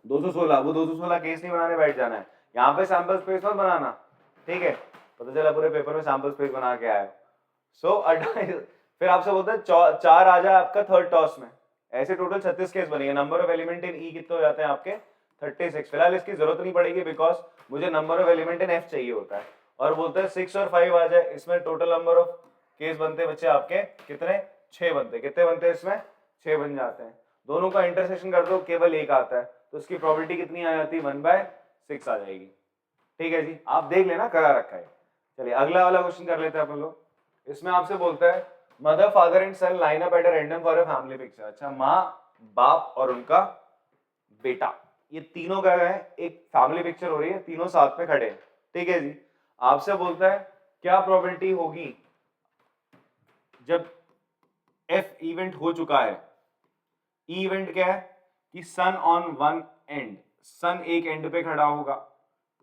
216, वो 216 केस नहीं बनाने बैठ जाना है, यहाँ पे सैंपल स्पेस मत बनाना, ठीक है, पता चला पूरे पेपर में सैंपल स्पेस बना के आया, सो फिर आपसे बोलते हैं 4 आ जाए आपका थर्ड टॉस में, ऐसे टोटल 36 केस बनेंगे, नंबर ऑफ एलिमेंट इन ई कितने हो जाते हैं आपके 36, फिलहाल इसकी जरूरत नहीं पड़ेगी बिकॉज मुझे number of element in F चाहिए होता है, और बोलते हैं 6 और 5 आ जाए, इसमें टोटल नंबर ऑफ केस बनते बच्चे आपके कितने, 6 बनते, कितने बनते हैं इसमें, 6 बन जाते हैं, दोनों का इंटरसेक्शन कर दो केवल एक आता है, तो इसकी प्रोबेबिलिटी कितनी आ जाती है, 1/6 आ जाएगी, ठीक है जी, आप देख लेना करा रखा है। चलिए अगला वाला क्वेश्चन कर लेते हैं अपन लोग, इसमें आपसे बोलता है mother father and son line up at a random for a family picture, अच्छा माँ बाप और उनका बेटा, ये तीनों गए हैं, एक फैमिली पिक्चर हो रही है, तीनों साथ में खड़े हैं, ठीक है जी, आपसे बोलता है क्या प्रोबेबिलिटी होगी जब एफ इवेंट हो चुका है, ई इवेंट क्या है कि सन ऑन वन एंड, सन एक एंड पे खड़ा होगा,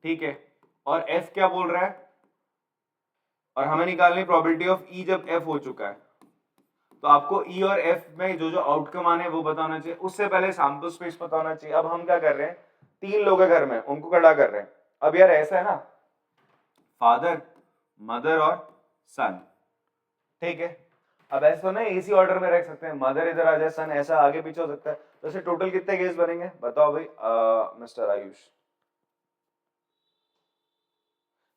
ठीक है, और एफ क्या बोल रहा है, और हमें निकालनी प्रोबेबिलिटी ऑफ ई जब एफ हो चुका है, तो आपको ई और एफ में जो जो आउटकम आने वो बताना चाहिए, उससे पहले सैंपल स्पेस पता होना चाहिए। अब हम क्या कर रहे हैं, 3 लोग हैं घर में, उनको खड़ा कर रहे हैं, अब यार ऐसा है ना, फादर मदर और सन, ठीक है, अब ऐसा ना इसी ऑर्डर में रख सकते हैं, मदर इधर आ जाए, सन ऐसा आगे पीछे हो सकता है, तो ऐसे टोटल कितने केस बनेंगे बताओ भाई, मिस्टर आयुष,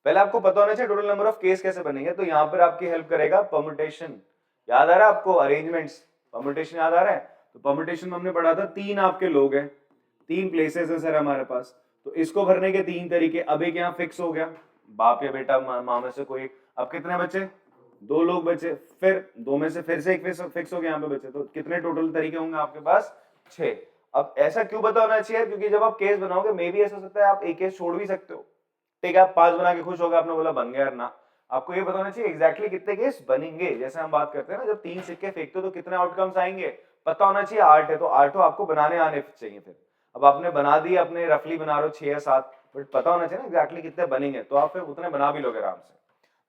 पहले आपको पता होना चाहिए टोटल नंबर ऑफ केस कैसे बनेंगे, तो यहां पर आपकी हेल्प करेगा परम्यूटेशन, याद आ रहा है आपको, अरेंजमेंट्स, परम्यूटेशन याद आ रहा है, तो परम्यूटेशन में हमने पढ़ा था 3 आपके लोग हैं, 3 प्लेसेस है सर हमारे पास, तो इसको भरने के 3 तरीके, अब एक यहाँ फिक्स हो गया, बाप या बेटा माँ में से कोई, अब कितने बचे दो लोग बचे, फिर दो में से फिर से एक फिक्स हो गया यहाँ पे बचे, तो कितने टोटल तरीके होंगे आपके पास? 6। अब ऐसा क्यों पता होना चाहिए? क्योंकि जब आप केस बनाओगे मे भी ऐसा हो सकता है आप एक केस छोड़ भी सकते हो, ठीक है? आप 5 बना के खुश हो गए, आपने बोला बन गया ना, आपको ये पता होना चाहिए एग्जैक्टली कितने केस बनेंगे। जैसे हम बात करते हैं ना, जब 3 सिक्के फेंकते हो तो कितने आउटकम्स आएंगे, पता होना चाहिए 8 है, तो 8 आपको बनाने आने चाहिए। फिर अब आपने बना दिए, अपने रफली बना रहे हो 6 या 7, बट पता होना चाहिए ना एग्जैक्टली कितने बनेंगे, तो आप फिर उतने बना भी लोगे आराम से।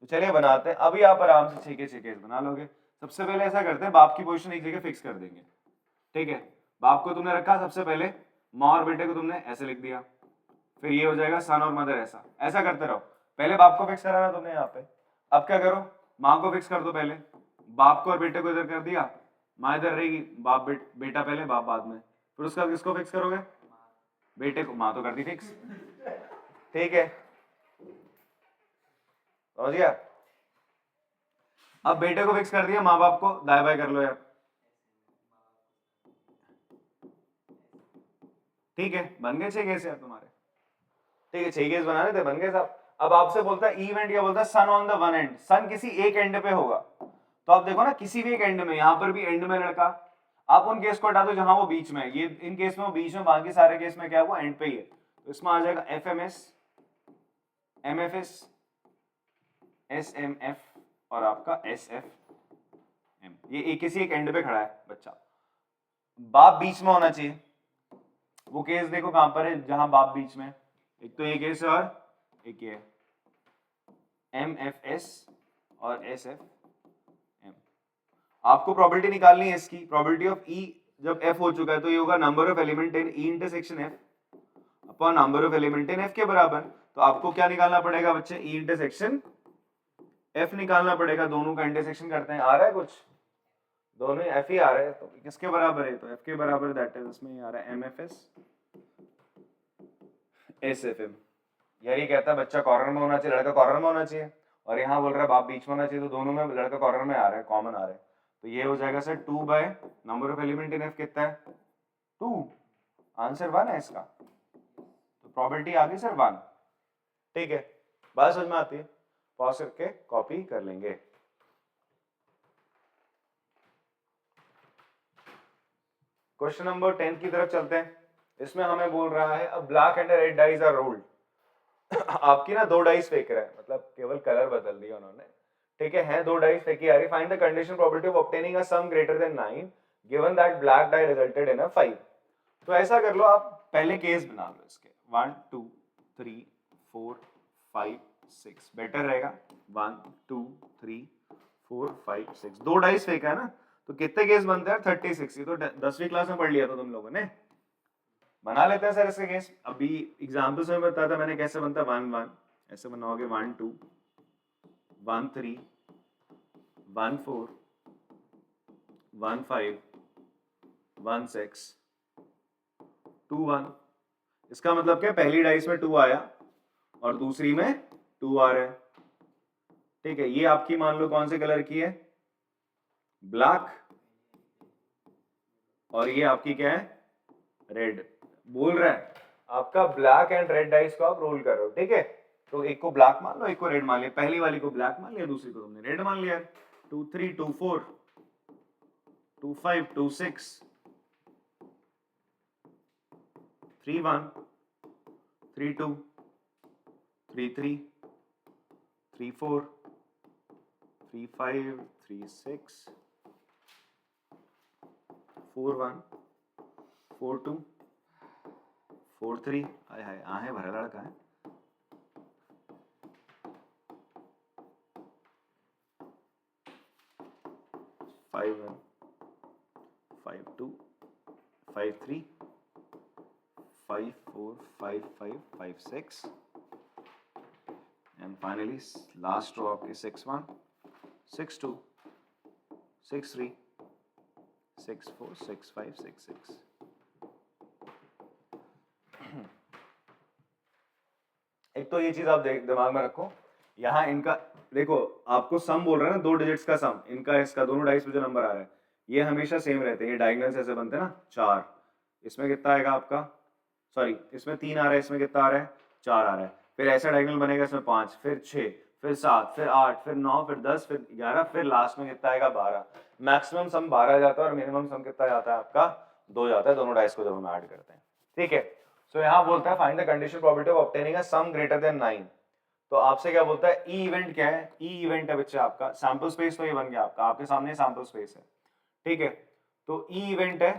तो चलिए बनाते हैं, अभी आप आराम से 6 के 6 केस बना लोगे। सबसे पहले ऐसा करते हैं, बाप की पोजीशन एक जगह फिक्स कर देंगे, ठीक है? बाप को तुमने रखा सबसे पहले, माँ और बेटे को तुमने ऐसे लिख दिया, फिर ये हो जाएगा सन और मदर, ऐसा ऐसा करते रहो। पहले बाप को फिक्स कराना तुमने यहाँ पे, अब क्या करो, माँ को फिक्स कर दो पहले, बाप को और बेटे को इधर कर दिया, माँ इधर रहेगी, बाप बेटा पहले, बाप बाद में। फिर उसका किसको फिक्स करोगे? बेटे को। माँ तो कर दी फिक्स, ठीक है, समझ गया? अब बेटे को फिक्स कर दिया, माँ बाप को दाएं बाएं कर लो यार, ठीक है? बन गए 6 केस यार तुम्हारे, ठीक है? 6 केस बनाने थे, बन गए साहब। अब आपसे बोलता है इवेंट, क्या बोलता है? सन ऑन द वन एंड, सन किसी एक एंड पे होगा, तो आप देखो ना किसी भी एक एंड में, यहां पर भी एंड में लड़का, आप उन केस को हटा दो जहां वो बीच में है, ये इन केस में वो बीच में, बाकी सारे केस में क्या है, वो एंड पे ही है। तो इसमें आ जाएगा एफएमएस, एमएफएस, एसएमएफ और आपका एसएफएम, ये एक किसी एक एंड पे खड़ा है बच्चा। बाप बीच में होना चाहिए, वो केस देखो कहां पर है, जहां बाप बीच में, एक तो ये केस है और एक ये एमएफएस और एसएफएम। आपको प्रोबेबिलिटी निकालनी है इसकी, प्रोबेबिलिटी ऑफ ई, जब एफ हो चुका है तो ये होगा number of element in E intersection F upon number of element in F के बराबर। तो आपको क्या निकालना पड़ेगा बच्चे? ई इंटरसेक्शन एफ निकालना पड़ेगा, दोनों का इंटरसेक्शन करते हैं, आ रहा है कुछ? दोनों एफ ही आ रहे हैं, तो किसके बराबर है? तो एफ के बराबर, दैट इज इसमें आ रहा है एमएफएस एसएफएम। यार ये कहता है बच्चा कॉर्नर में होना चाहिए, लड़का कॉर्नर में होना चाहिए, और यहाँ बोल रहा है बाप बीच में होना चाहिए, तो दोनों में लड़का कॉर्नर में आ रहा है, कॉमन आ रहा है, तो ये हो जाएगा sir 2 by number of element in F कितना है? 2। आंसर 1 है इसका, तो प्रोबेबिलिटी आ गई सर 1, ठीक है? बात समझ में आती है? पॉज करके कॉपी कर लेंगे। क्वेश्चन नंबर 10 की तरफ चलते हैं। इसमें हमें बोल रहा है a black and red dice are rolled. आपकी ना 2 डाइस फेंक रहा है, मतलब केवल कलर बदल दिया उन्होंने, ठीक है? 2 डाइस फेंकी आ रही, find the condition probability of obtaining a sum greater than 9 given that black die resulted in a 5। तो ऐसा कर लो, आप पहले केस बना लो इसके, 1 2 3 4 5 6, बेटर रहेगा 1 2 3 4 5 6, 2 डाइस फेंका है ना, तो कितने केस बनते हैं? 36। ये तो 10वीं क्लास में पढ़ लिया था तुम लोगों ने। बना लेते हैं सर इसके केस, अभी एग्जाम्पल्स में बताया था मैंने कैसे बनता है। 1 1 ऐसे बनाओगे, 1 2 1 3 1 4 1 5 1 6 2 1। इसका मतलब क्या? पहली डाइस में 2 आया और दूसरी में 2 आ रहा है, ठीक है? ये आपकी मान लो कौन से कलर की है? ब्लैक, और ये आपकी क्या है? रेड। बोल रहा है आपका ब्लैक एंड रेड डाइस को आप रोल कर रहे हो, ठीक है? तो एक को ब्लैक मान लो, एक को रेड मान लिया, पहली वाली को ब्लैक मान लिया, दूसरी को तुमने रेड मान लिया। 2 3 2 4 2 5 2 6 3 1 3 2 3 3 3 4 3 5 3 6 4 1 4 2 4 3। हाय हाय, आहे भरा लड़का है। 5 1 5 2 5 3 5 4 5 5 5 6 and finally last row आपकी 6 1 6 2 6 3 6 4 6 5 6 6। एक तो ये चीज आप दिमाग में रखो, यहाँ इनका देखो, आपको सम बोल रहा है ना, 2 डिजिट्स का सम, इनका इसका, दोनों डाइस पे जो नंबर आ रहा है ये हमेशा सेम रहते हैं, ये डायगोनल ऐसे बनते हैं ना 4। इसमें कितना आएगा आपका? सॉरी, इसमें 3 आ रहा है, इसमें कितना आ रहा है? 4 आ रहा है। फिर ऐसा डायगोनल बनेगा इसमें 5, फिर 6, फिर 7, फिर 8, फिर 9, फिर 10, फिर 11, फिर लास्ट में कितना आएगा 12। मैक्सिमम सम 12 जाता है और मिनिमम सम कितना जाता है आपका 2 जाता है, दोनों डाइस को जब हम ऐड करते हैं। ठीक है, सो यहाँ बोलता है find the conditional probability of obtaining a sum greater than 9। तो आपसे क्या बोलता है, ई इवेंट क्या है, ई इवेंट है बच्चे आपका सैंपल स्पेस, तो ये बन गया आपका, आपके सामने सैंपल स्पेस है। ठीक है, तो ई इवेंट है,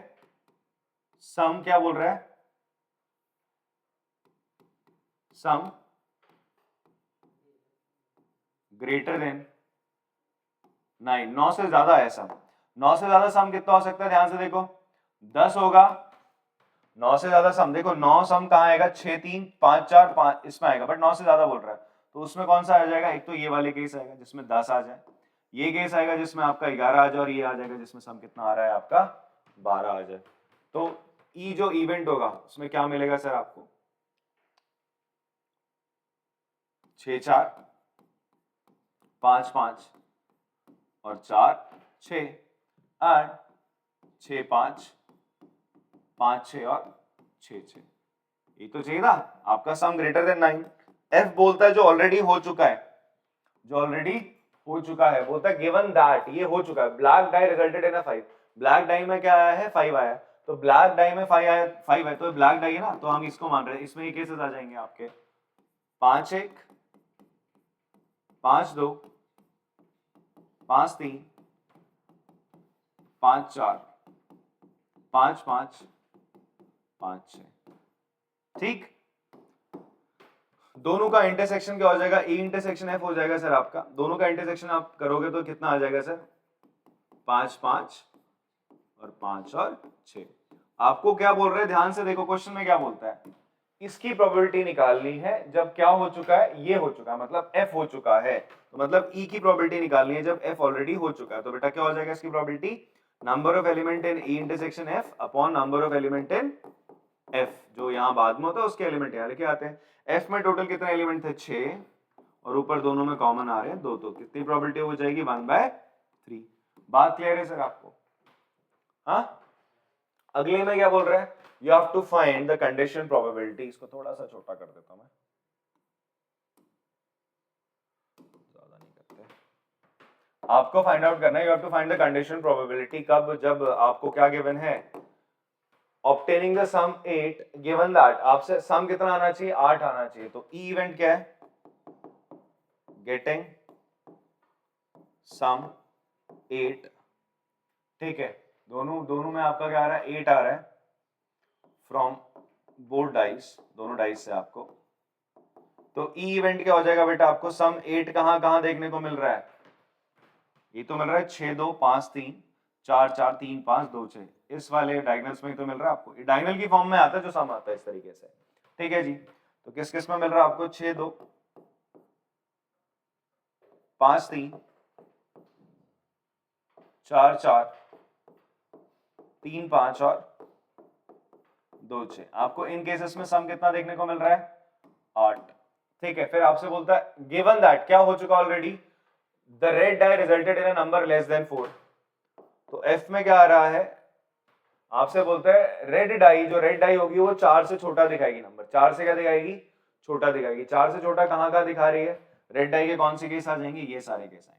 सम क्या बोल रहा है, सम ग्रेटर देन 9, 9 से ज्यादा है सम। 9 से ज्यादा सम कितना हो सकता है, ध्यान से देखो 10 होगा। 9 से ज्यादा सम देखो, 9 सम कहाँ आएगा, 6 3 5 4 5 इसमें आएगा, बट 9 से ज्यादा बोल रहा है तो उसमें कौन सा आ जाएगा, एक तो ये वाले केस आएगा जिसमें 10 आ जाए, ये केस आएगा जिसमें आपका 11 आ जाए, और ये आ जाएगा जिसमें सम कितना आ रहा है आपका 12 आ जाए। तो ई जो इवेंट होगा उसमें क्या मिलेगा सर आपको, 6 4 5 5 और 4 6 एंड 6 5 5 6 और 6 6, ये तो चाहिए था आपका सम ग्रेटर देन 9। एफ बोलता है जो ऑलरेडी हो चुका है, जो ऑलरेडी हो चुका है, बोलता है गिवन दैट, ये हो चुका है, black die resulted in a 5, black dye में क्या आया है 5 आया, तो ब्लैक डाई में 5 आया, 5 है तो ब्लैक डाई है ना, तो हम इसको मान रहे हैं, इसमें ये केसेस आ जाएंगे आपके 5 1 5 2 5 3 5 4 5 5 5 6। ठीक, दोनों का इंटरसेक्शन क्या हो जाएगा, ए इंटरसेक्शन एफ हो जाएगा सर आपका, दोनों का इंटरसेक्शन आप करोगे तो कितना आ जाएगा सर 5 5 और 5 और 6। आपको क्या बोल रहे हैं, ध्यान से देखो क्वेश्चन में क्या बोलता है, इसकी प्रोबेबिलिटी निकालनी है जब क्या हो चुका है, ये हो चुका है, मतलब एफ हो चुका है, तो मतलब ई की प्रोबेबिलिटी निकालनी है जब एफ ऑलरेडी हो चुका है। तो बेटा क्या हो जाएगा इसकी probability, number of element in E intersection F upon number of element in F, जो यहाँ बाद में होता है उसके एलिमेंट यहाँ लिखे आते हैं। एफ में टोटल कितने एलिमेंट थे 6 और ऊपर दोनों में कॉमन आ रहे हैं 2, तो कितनी प्रोबेबिलिटी हो जाएगी 1/3। बात क्लियर है सर आपको? हाँ, अगले में क्या बोल रहा है, you have to find the condition probability, इसको थोड़ा सा छोटा कर देता हूं मैं, ज्यादा नहीं करते। आपको फाइंड आउट करना है, you have to find the condition probability कब, जब आपको क्या गिवन है, obtaining the sum 8 given that, आपसे सम कितना आना चाहिए 8 आना चाहिए, तो ई इवेंट क्या है, गेटिंग सम 8। ठीक है, दोनों में आपका क्या आ रहा है 8 आ रहा है फ्रॉम बोथ डाइस, दोनों डाइस से आपको, तो ई इवेंट क्या हो जाएगा बेटा, आपको सम 8 कहां देखने को मिल रहा है, ये तो मिल रहा है 6 2 5 3 4 4 3 5 2 6, इस वाले डायगोनल्स में तो मिल रहा है आपको, ये डायगोनल की फॉर्म में आता है जो सम आता है इस तरीके से। ठीक है जी, तो किस किस में मिल रहा है आपको, 6 2 5 3 4 4 3 5 और 2 6, आपको इन केसेस में सम कितना देखने को मिल रहा है 8। ठीक है, फिर आपसे बोलता है गिवन दैट, क्या हो चुका already, the red die resulted in a number less than 4, तो एफ में क्या आ रहा है, आपसे बोलता है रेड डाई, जो रेड डाई होगी वो 4 से छोटा दिखाएगी, नंबर 4 से क्या दिखाएगी, छोटा दिखाएगी। 4 से छोटा कहां दिखा रही है, रेड डाई के कौन से केस आ जाएंगे, ये सारे केस आएंगे।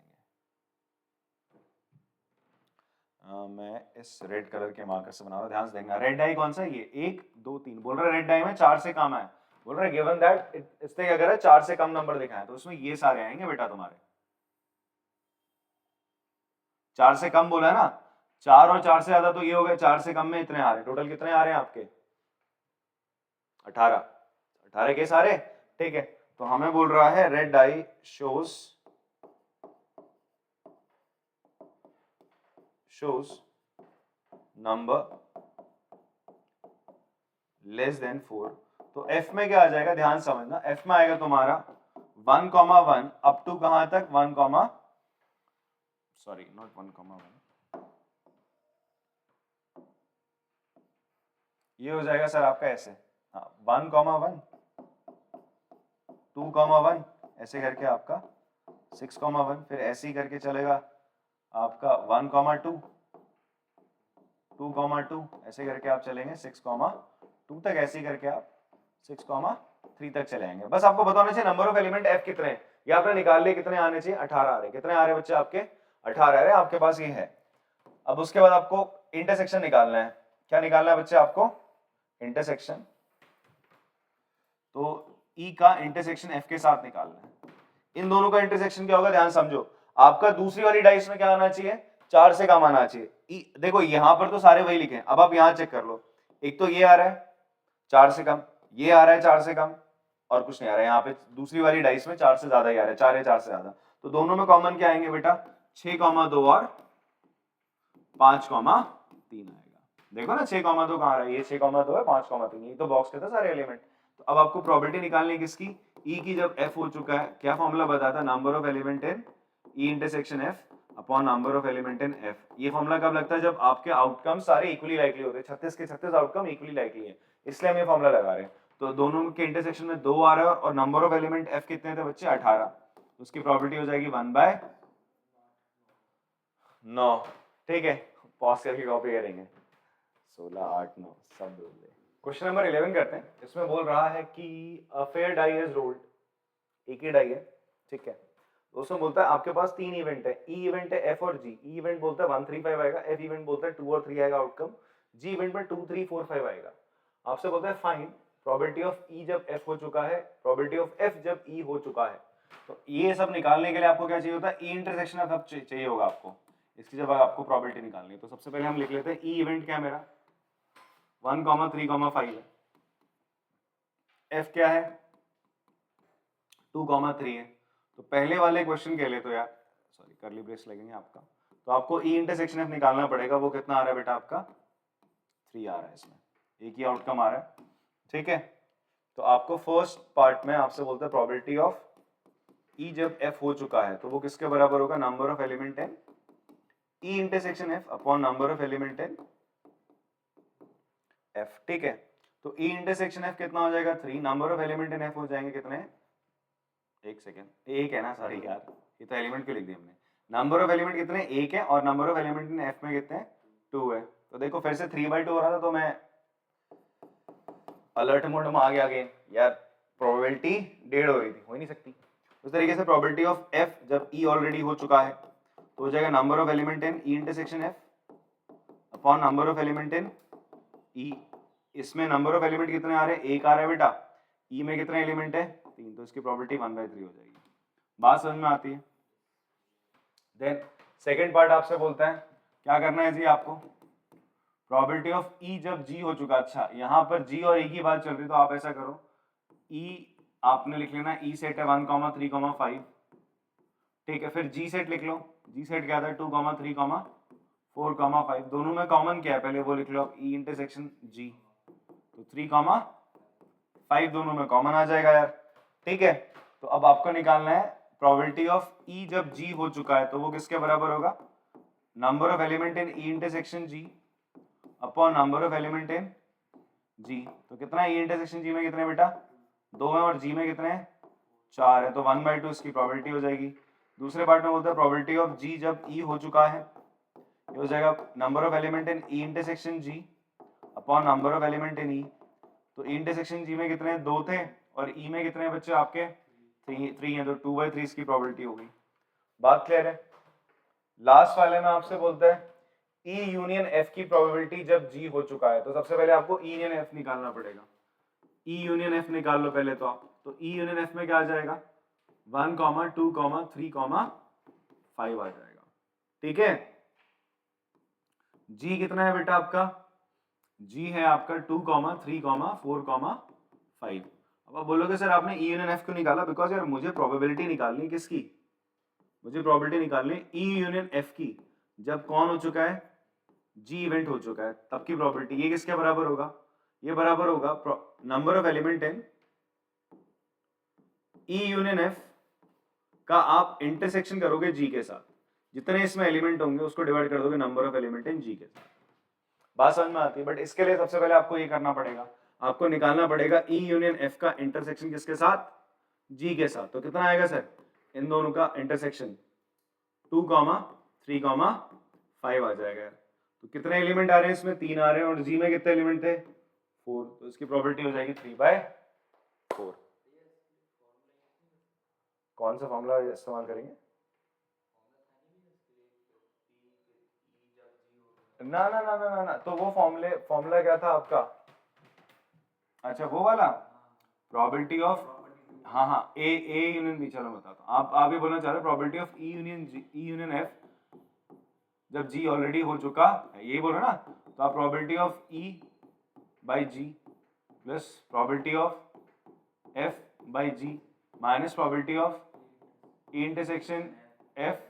मैं इस रेड कलर के मार्कर से बना रहा हूं, ध्यान से देखना, रेड डाई कौन सा है, ये 1 2 3 बोल रहा है, रेड डाई में 4 से कम है, बोल रहा है गिवन दैट, इसने क्या करा 4 से कम नंबर दिखाया, तो उसमें ये सारे आएंगे बेटा तुम्हारे, 4 से कम बोला है ना, 4 और 4 से ज्यादा तो ये हो गए, 4 से कम में इतने आ रहे, टोटल कितने आ रहे हैं आपके 18 केस आ रहे। ठीक है, तो हमें बोल रहा है red die shows number less than 4, तो एफ में क्या आ जाएगा, ध्यान समझना, एफ में आएगा तुम्हारा 1,1 अप टू कहां तक 1, सॉरी नॉट 1,1, ये हो जाएगा सर आपका ऐसे, हाँ 1,1 2,1 ऐसे करके आपका 6,1, फिर ऐसे ही करके चलेगा आपका 1,2 2,2 ऐसे करके आप चलेंगे 6,2 तक, ऐसे ही करके आप 6,3 तक चले आएंगे। बस आपको बताना चाहिए नंबर ऑफ एलिमेंट एफ कितने हैं, ये आपने निकाल लिए, कितने आने चाहिए 18 आ रहे, कितने आ रहे बच्चे आपके 18 आ रहे, आपके पास ये है। अब उसके बाद आपको इंटरसेक्शन निकालना है, क्या निकालना है बच्चे आपको इंटरसेक्शन, तो E का इंटरसेक्शन F के साथ निकालना है। इन दोनों का इंटरसेक्शन क्या होगा ध्यान समझो, आपका दूसरी वाली डाइस में क्या आना चाहिए 4 से कम आना चाहिए। देखो यहां पर तो सारे वही लिखे हैं, अब आप यहां चेक कर लो, एक तो ये आ रहा है 4 से कम, ये आ रहा है 4 से कम, और कुछ नहीं आ रहा है। यहाँ पे दूसरी वाली डाइस में 4 से ज्यादा ही आ रहा है, 4 या 4 से ज्यादा, तो दोनों में कॉमन क्या आएंगे बेटा 6,2 और 5,3 आएगा। देखो ना 6,2 कहाँ आ रहा है, ये 6,2 है, 5,3, ये तो बॉक्स के थे सारे एलिमेंट। तो अब आपको प्रोबेबिलिटी निकालनी है किसकी, E की। जब F हो चुका है, क्या फॉर्मूला बताता है, number of element in E intersection F upon number of element in F। ये फॉर्मूला कब लगता है, जब आपके आउटकम सारे इक्वली लाइकली होते हैं, 36 के 36 आउटकम इक्वली लाइकली है, इसलिए हम ये फॉर्मूला लगा रहे हैं। तो दोनों के इंटरसेक्शन में 2 आ रहा है और नंबर ऑफ एलिमेंट F कितने थे बच्चे 18, उसकी प्रोबेबिलिटी हो जाएगी 1/9। ठीक है, पॉज करके कॉपी करेंगे, 16, 8, 9 सब बोल दे। क्वेश्चन नंबर 11 करते हैं। इसमें बोल रहा है कि a fair die is rolled, एक ही डाई है, ठीक है। उसमें बोलता है आपके पास 3 इवेंट है, ई इवेंट है F और G। ई इवेंट बोलता है 1, 3, 5 आएगा, F इवेंट बोलता है 2 और 3 आएगा आउटकम, G इवेंट में 2, 3, 4, 5 आएगा। आपसे बोलता है फाइंड प्रोबेबिलिटी ऑफ E जब F हो चुका है, प्रोबेबिलिटी ऑफ F जब E हो चुका है। तो ये सब निकालने के लिए आपको क्या चाहिए होता है, E इंटरसेक्शन ऑफ F चाहिए होगा आपको। इसकी जब आपको प्रोबेबिलिटी निकालनी है तो सबसे पहले हम लिख लेते हैं E इवेंट क्या है मेरा 1, 3, 5 है, F क्या है 2, 3 है। तो पहले वाले क्वेश्चन के लिए तो यार सॉरी कर्ली ब्रेस लगेंगे आपका, तो आपको E इंटरसेक्शन F निकालना पड़ेगा। वो कितना आ रहा है बेटा आपका 3 आ रहा है, इसमें एक ही आउटकम आ रहा है, ठीक है। तो आपको फर्स्ट पार्ट में आपसे बोलते हैं प्रोबेबिलिटी ऑफ E जब F हो चुका है तो वो किसके बराबर होगा, number of element in E intersection F upon number of element in F, ठीक है। तो E इंटरसेक्शन F कितना हो जाएगा 3, number of element in F हो जाएंगे कितने, एक सेकेंड, एक है ना, सॉरी यार ये तो एलिमेंट क्यों लिख दिया हमने, नंबर ऑफ एलिमेंट कितने एक है और number of element in F में कितने 2 है। तो देखो फिर से 3/2 हो रहा था तो मैं अलर्ट मोड में आ गया अगेन, यार प्रोबेबिलिटी 1.5 हो रही थी, हो ही नहीं सकती। उस तरीके से प्रोबेबिलिटी ऑफ F जब E ऑलरेडी हो चुका है तो हो जाएगा number of element in E intersection F upon number of element in E। इसमें नंबर ऑफ एलिमेंट कितने आ रहे हैं, एक आ रहा है बेटा, E में कितने एलिमेंट है 3, तो इसकी प्रोबेबिलिटी 1/3 हो जाएगी। बात समझ में आती है। देन सेकंड पार्ट आपसे बोलता है क्या करना है जी आपको, प्रोबेबिलिटी ऑफ E जब G हो चुका। अच्छा यहाँ पर G और E की बात चल रही तो आप ऐसा करो, E आपने लिख लेना E सेट है 1, 3, 5, ठीक है। फिर G सेट लिख लो, G सेट क्या था 2, 3, 4, 5, दोनों में कॉमन क्या है पहले वो लिख लो आप, E इंटरसेक्शन G, तो 3, 5 दोनों में कॉमन आ जाएगा यार, ठीक है। तो अब आपको निकालना है प्रोबेबिलिटी ऑफ E जब G हो चुका है तो वो किसके बराबर होगा, number of element in E intersection G upon number of element in G। तो कितना है E इंटरसेक्शन G में कितने बेटा 2 है और G में कितने 4 है, तो 1/2 इसकी प्रोबेबिलिटी हो जाएगी। दूसरे पार्ट में बोलता है प्रोबेबिलिटी ऑफ G जब E हो चुका है, ये हो जाएगा number of element in E intersection G upon number of element in E। तो E इंटरसेक्शन G में कितने 2 थे और E में कितने बच्चे आपके 3 है, तो 2/3 इसकी प्रोबेबिलिटी हो गई। बात क्लियर है। लास्ट वाले में आपसे बोलता है E यूनियन F की प्रोबेबिलिटी जब G हो चुका है, तो सबसे पहले आपको E यूनियन F निकालना पड़ेगा। E यूनियन F निकाल लो पहले तो आप, तो E यूनियन F में क्या आ जाएगा 1, 2, 3, 5 आ जाएगा, ठीक है। G कितना है बेटा आपका, G है आपका 2, 3, 4, 5। अब आप बोलोगे सर आपने E यूनियन F क्यों निकाला, बिकॉज यार मुझे प्रोबेबिलिटी निकालनी है किसकी, मुझे प्रोबेबिलिटी निकालनी है E यूनियन F की जब कौन हो चुका है G इवेंट हो चुका है तब की प्रोबेबिलिटी। ये किसके बराबर होगा, ये बराबर होगा number of element in E union F का आप इंटरसेक्शन करोगे G के साथ, जितने इसमें एलिमेंट होंगे उसको डिवाइड कर दोगे number of element in G के साथ। बात समझ में आती है। बट इसके लिए सबसे पहले आपको ये करना पड़ेगा, आपको निकालना पड़ेगा E यूनियन F का इंटरसेक्शन किसके साथ, G के साथ। तो कितना आएगा सर इन दोनों का इंटरसेक्शन 2, 3, 5 आ जाएगा यार। तो कितने एलिमेंट आ रहे हैं इसमें 3 आ रहे हैं और G में कितने एलिमेंट थे 4, तो इसकी प्रोबेबिलिटी हो जाएगी 3/4। कौन सा फॉर्मूला इस्तेमाल करेंगे? ना ना ना ना ना ना, तो वो फॉर्मूला क्या था आपका? अच्छा वो वाला प्रोबेबिलिटी ऑफ, हाँ हाँ, ए यूनियन बी, चलो बताता हूँ। आप ये बोलना चाह रहे हो probability of E union F जब जी ऑलरेडी हो चुका है, यही बोल रहे हो ना? तो आप probability of E by G plus probability of F by G minus probability of E intersection F.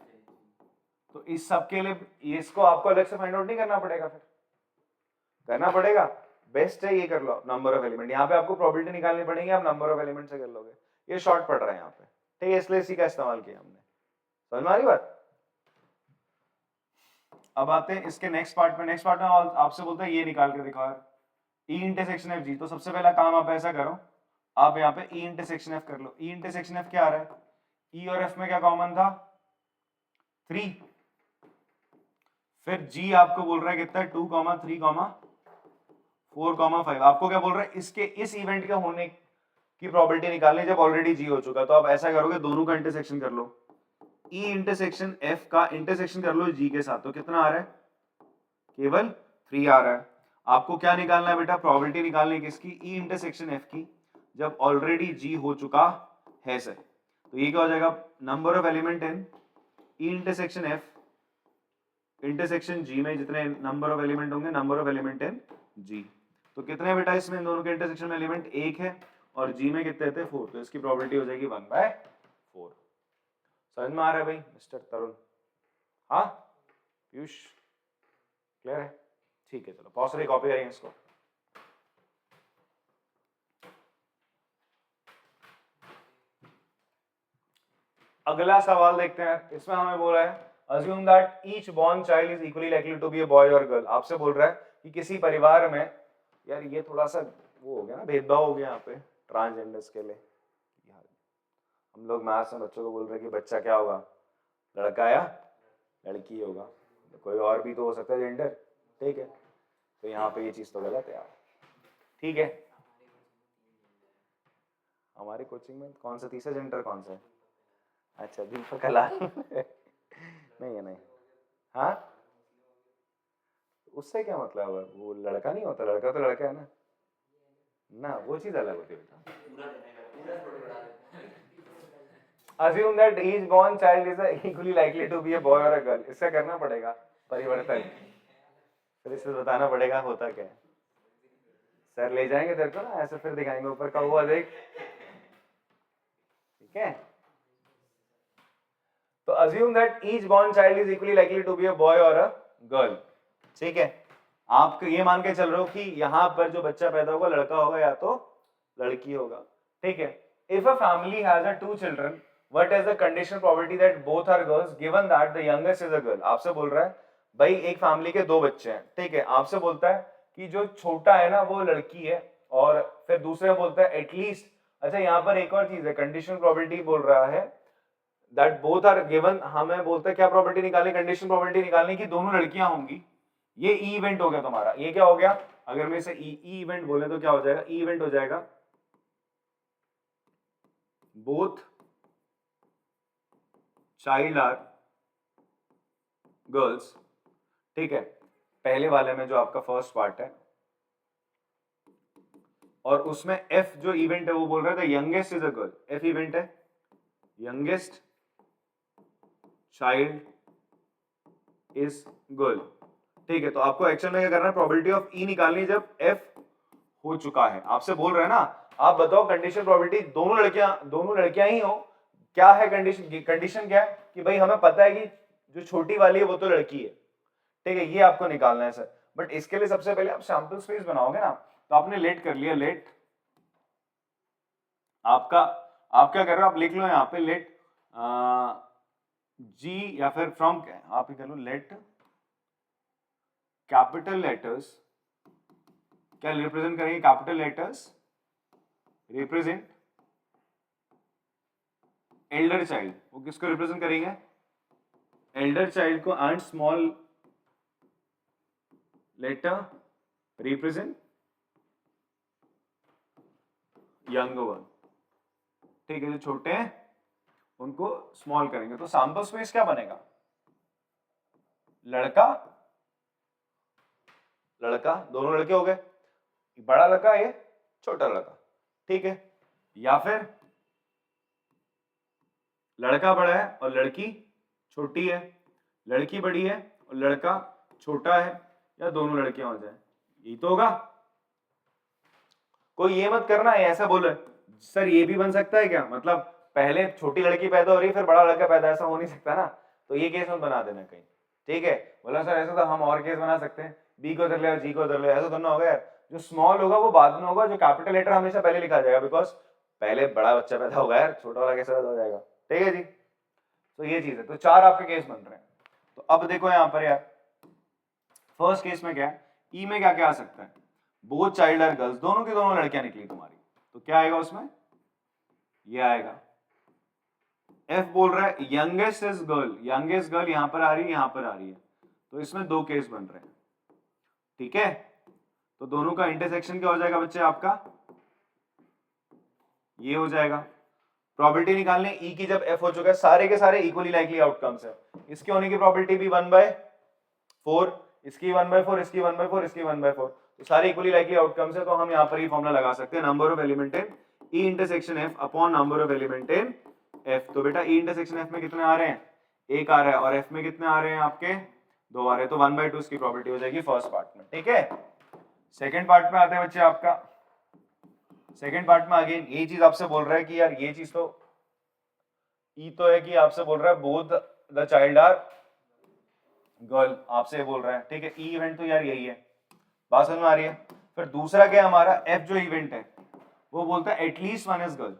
तो इस सब के लिए इसको आपको अलग से फाइंड आउट नहीं करना पड़ेगा, फिर करना पड़ेगा? बेस्ट है ये कर लो, नंबर ऑफ एलिमेंट। यहाँ पे आपको प्रोबेबिलिटी निकालनी पड़ेगी, आप नंबर ऑफ एलिमेंट से कर लोगे, ये शॉर्ट पड़ रहा है यहाँ पे, ठीक है, इसलिए इसी का इस्तेमाल किया हमने। समझ में आ रही बात? अब आते हैं इसके नेक्स्ट पार्ट में। नेक्स्ट पार्ट में आपसे बोलता है ये निकाल के दिखाओ ई इंटरसेक्शन एफ जी। तो सबसे पहला काम आप ऐसा करो, आप यहाँ पे ई इंटरसेक्शन एफ कर लो। ई इंटरसेक्शन एफ क्या आ रहा है? ई और एफ में क्या कॉमन था? 3। फिर जी आपको बोल रहा है कितना? 2, 3, 4, 5। आपको क्या बोल रहा है? इसके इस इवेंट के होने की प्रोबेबिलिटी निकालनी जब ऑलरेडी जी हो चुका। तो आप ऐसा करोगे, दोनों का इंटरसेक्शन कर लो, ई इंटरसेक्शन एफ का इंटरसेक्शन कर लो जी के साथ। तो कितना आ रहा है? केवल 3 आ रहा है। आपको क्या निकालना है बेटा? प्रोबेबिलिटी निकालनी है किसकी? ई इंटरसेक्शन एफ की, जब ऑलरेडी जी हो चुका है सर। तो ये क्या हो जाएगा? Number of element in E intersection F intersection G में जितने नंबर ऑफ एलिमेंट होंगे, number of element in G. तो कितने बेटा इसमें दोनों के इंटरसेक्शन में एलिमेंट? 1 है, और जी में कितने थे? 4। तो इसकी प्रोबेबिलिटी हो जाएगी 1/4। समझ में आ रहा है भाई मिस्टर तरुण? हाँ पीयूष, क्लियर है? ठीक है, चलो बहुत सारी कॉपी करेंगे इसको। अगला सवाल देखते हैं। इसमें हमें बोला है assume that each born child is equally likely to be a boy or girl। आपसे बोल रहा है कि किसी परिवार में, यार ये थोड़ा सा वो हो गया ना, भेदभाव हो गया यहाँ पे ट्रांसजेंडर्स के लिए। हम लोग मैथ्स में बच्चों को बोल रहे हैं कि बच्चा क्या होगा? लड़का या लड़की होगा। तो कोई और भी तो हो सकता है जेंडर, ठीक है? तो यहाँ पे ये चीज तो गलत है यार, ठीक है? हमारी कोचिंग में कौन सा तीसरा जेंडर कौन सा है? अच्छा दीपक कलाल नहीं है, नहीं। हाँ, उससे क्या मतलब है? वो लड़का नहीं होता, लड़का तो लड़का है ना, ना वो चीज अलग होती है। Assume that each born child is equally likely to be a boy or a girl। इससे करना पड़ेगा परिवर्तन, फिर इससे बताना पड़ेगा होता क्या है। सर ले जाएंगे तेरे को ना ऐसे, फिर दिखाएंगे ऊपर का हुआ देख, ठीक है? तो assume that each born child is equally likely to be a boy or a girl, ठीक है? आप ये मान के चल रहे हो कि यहाँ पर जो बच्चा पैदा होगा लड़का होगा या तो लड़की होगा, ठीक है? If a family has a 2 children, what is the conditional probability that both are girls given that the youngest is a girl? आपसे बोल रहा है भाई एक फैमिली के 2 बच्चे हैं, ठीक है? आपसे बोलता है कि जो छोटा है ना वो लड़की है, और फिर दूसरे बोलता है एटलीस्ट। अच्छा यहाँ पर एक और चीज है, कंडीशनल प्रोबेबिलिटी बोल रहा है दैट बोथ आर गिवन। हमें बोलता है क्या प्रोबेबिलिटी निकालनी? कंडीशनल प्रोबेबिलिटी निकालनी कि दोनों लड़कियां होंगी। ये ई इवेंट हो गया तुम्हारा। ये क्या हो गया? अगर मैं इसे ई इवेंट बोले तो क्या हो जाएगा? ई इवेंट हो जाएगा बोथ चाइल्ड आर गर्ल्स, ठीक है? पहले वाले में जो आपका फर्स्ट पार्ट है, और उसमें एफ जो इवेंट है वो बोल रहा था youngest is a girl. F event है यंगेस्ट चाइल्ड इज गर्ल, ठीक है? तो आपको एक्चुअल में क्या करना है? प्रोबेबिलिटी ऑफ ई निकालनी जब एफ हो चुका है। आपसे बोल रहे हैं ना, आप बताओ कंडीशन प्रोबेबिलिटी दोनों लड़कियां ही हो, क्या है कंडीशन? कंडीशन क्या है कि भाई हमें पता है कि जो छोटी वाली है वो तो लड़की है, ठीक है? ये आपको निकालना है सर। बट इसके लिए सबसे पहले आप सैंपल स्पेस बनाओगे ना, तो आपने लेट कर लिया। लेट आपका, आप क्या कर रहे हो? आप लिख लो यहाँ पे लेट जी, या फिर फ्रॉम, आप ही कर लो लेट कैपिटल लेटर्स। क्या रिप्रेजेंट करेंगे? Capital letters represent elder child. वो किसको रिप्रेजेंट करेंगे? एल्डर चाइल्ड को। And small letter represent young one, ठीक है? जो छोटे हैं उनको स्मॉल करेंगे तो सैंपल स्पेस क्या बनेगा, लड़का लड़का, दोनों लड़के हो गए, बड़ा लड़का ये छोटा लड़का, ठीक है, या फिर लड़का बड़ा है और लड़की छोटी है, लड़की बड़ी है और लड़का छोटा है, या दोनों लड़कियां हो जाए, यही तो होगा। कोई ये मत करना है ऐसा बोले सर ये भी बन सकता है क्या, मतलब पहले छोटी लड़की पैदा हो रही है फिर बड़ा लड़का पैदा, ऐसा हो नहीं सकता ना, तो ये केस मत बना देना कहीं, ठीक है। बोला सर ऐसा तो हम और केस बना सकते हैं, बी को उधर ले और जी को उधर ले, ऐसा दोनों होगा यार, जो स्मॉल होगा वो बाद में होगा, जो कैपिटल लेटर हमेशा पहले लिखा जाएगा, बिकॉज पहले बड़ा बच्चा पैदा होगा यार, छोटा वाला कैसे पैदा हो जाएगा, ठीक है जी। तो ये चीज है, तो 4 आपके केस बन रहे हैं। तो अब देखो यहाँ पर यार फर्स्ट केस में क्या है, ई में क्या क्या आ सकता है, बोथ चाइल्ड आर गर्ल्स, दोनों की दोनों लड़कियां निकली तुम्हारी, तो क्या आएगा उसमें, ये आएगा। एफ बोल रहा है youngest is girl, youngest girl यहां पर आ रही है, यहां पर आ रही है, तो इसमें 2 केस बन रहे हैं, ठीक है। तो दोनों का इंटरसेक्शन क्या हो जाएगा बच्चे आपका, ये हो जाएगा। प्रोबेबिलिटी निकालने ई की, जब एफ हो चुका है, सारे के सारे इक्वली लाइकली आउटकम्स है, इसके होने की प्रोबेबिलिटी भी 1/4, इसकी 1/4, इसकी 1/4, इसकी 1/4, तो सारे इक्वली लाइकली आउटकम्स है, तो हम यहाँ पर ये फॉर्मूला लगा सकते हैं, number of element in E intersection F upon number of element in F. तो बेटा ई इंटरसेक्शन एफ में कितने आ रहे हैं, 1 आ रहा है, और एफ में कितने आ रहे हैं आपके 2 आ रहे हैं, तो 1/2 इसकी प्रोबेबिलिटी हो जाएगी फर्स्ट पार्ट में, ठीक है। सेकेंड पार्ट में आते हैं बच्चे आपका, सेकेंड पार्ट में अगेन यही चीज आपसे बोल रहा है कि यार ये चीज तो ई तो है कि आपसे बोल रहा है both the child are girl, आपसे बोल रहा है, ठीक है। ई इवेंट तो यार यही है, बात समझ में आ रही है। फिर दूसरा क्या हमारा एफ जो इवेंट है वो बोलता है at least 1 is girl,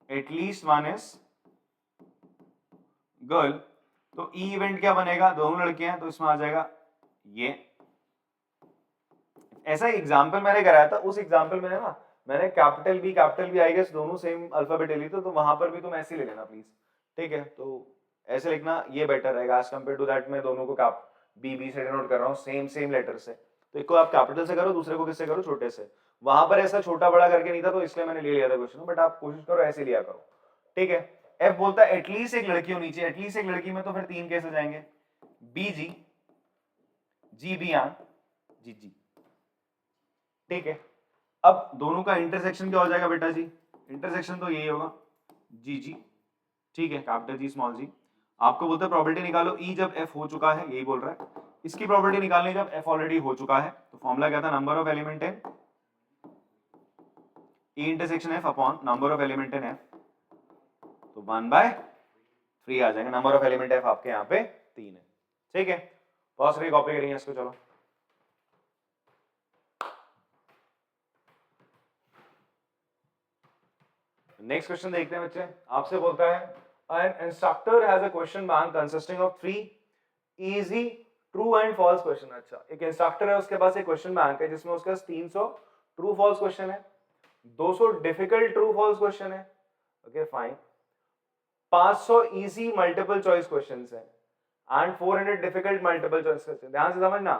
at least 1 is girl, तो ई इवेंट क्या बनेगा, दोनों लड़के हैं तो इसमें आ जाएगा ये। ऐसा एग्जाम्पल मैंने कराया था, उस एग्जाम्पल में ना मैंने कैपिटल बी आई गेस दोनों सेम अल्फाबेट ले ली, तो वहां पर भी तुम ऐसे ही ले लेना प्लीज, ठीक है। तो ऐसे लिखना ये बेटर रहेगा एज कम्पेयर टू दैट मैं दोनों को बी से डिनोट कर रहा हूँ सेम लेटर से, तो एक को आप कैपिटल से करो, दूसरे को किससे करो, छोटे से। वहां पर ऐसा छोटा बड़ा करके नहीं था तो इसलिए मैंने ले लिया था क्वेश्चन, बट आप कोशिश करो ऐसे लिया करो, ठीक है। एफ बोलता है एटलीस्ट एक लड़की होनी चाहिए, एटलीस्ट एक लड़की में तो फिर 3 केस हो जाएंगे, बी जी, जी बी आन, जी जी, ठीक है। अब दोनों का इंटरसेक्शन क्या हो जाएगा बेटा जी, इंटरसेक्शन तो यही होगा जी जी, ठीक है, कैपिटल जी स्मॉल जी। आपको बोलते हैं प्रोबेबिलिटी निकालो ई जब एफ हो चुका है, यही बोल रहा है, इसकी प्रोबेबिलिटी निकालनी जब एफ ऑलरेडी हो चुका है, तो फॉर्मूला क्या था, number of element in E intersection F upon number of element in F, तो 1/3 आ जाएगा, नंबर ऑफ एलिमेंट एफ आपके यहाँ पे 3 है, ठीक है। बहुत सारी कॉपी करेंगे इसको, चलो नेक्स्ट क्वेश्चन देखते हैं बच्चे। आपसे बोलता है an instructor has a question bank consisting of 3 easy true and false question। अच्छा, एक इंस्ट्रक्टर है, उसके पास एक क्वेश्चन बैंक है जिसमें उसके पास 300 ट्रू फॉल्स क्वेश्चन है, 200 डिफिकल्ट ट्रू फॉल्स क्वेश्चन है, okay fine, 500 easy multiple choice questions है and 400 difficult multiple choice question. ध्यान से समझना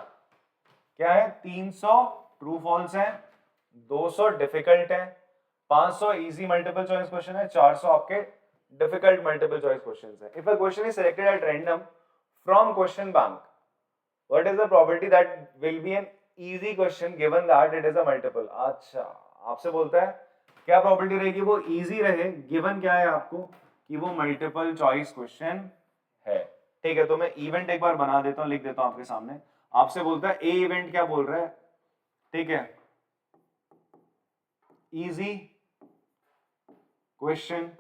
क्या है, 300 ट्रू फॉल्स है, 200 डिफिकल्ट है, 500 इजी मल्टीपल चॉइस क्वेश्चन है, 400 आपके डिफिकल्ट मल्टीपल चॉइस क्वेश्चंस है। If a question is selected at random from question bank, what is the probability that will B an easy question given that it is a multiple. अच्छा, आपसे बोलता है क्या probability रहेगी वो easy रहे, given क्या है आपको कि वो मल्टीपल चॉइस क्वेश्चन है, ठीक है। तो मैं इवेंट एक बार बना देता हूं, लिख देता हूं आपके सामने। आपसे बोलता है ए इवेंट क्या बोल रहा है, ठीक है, easy question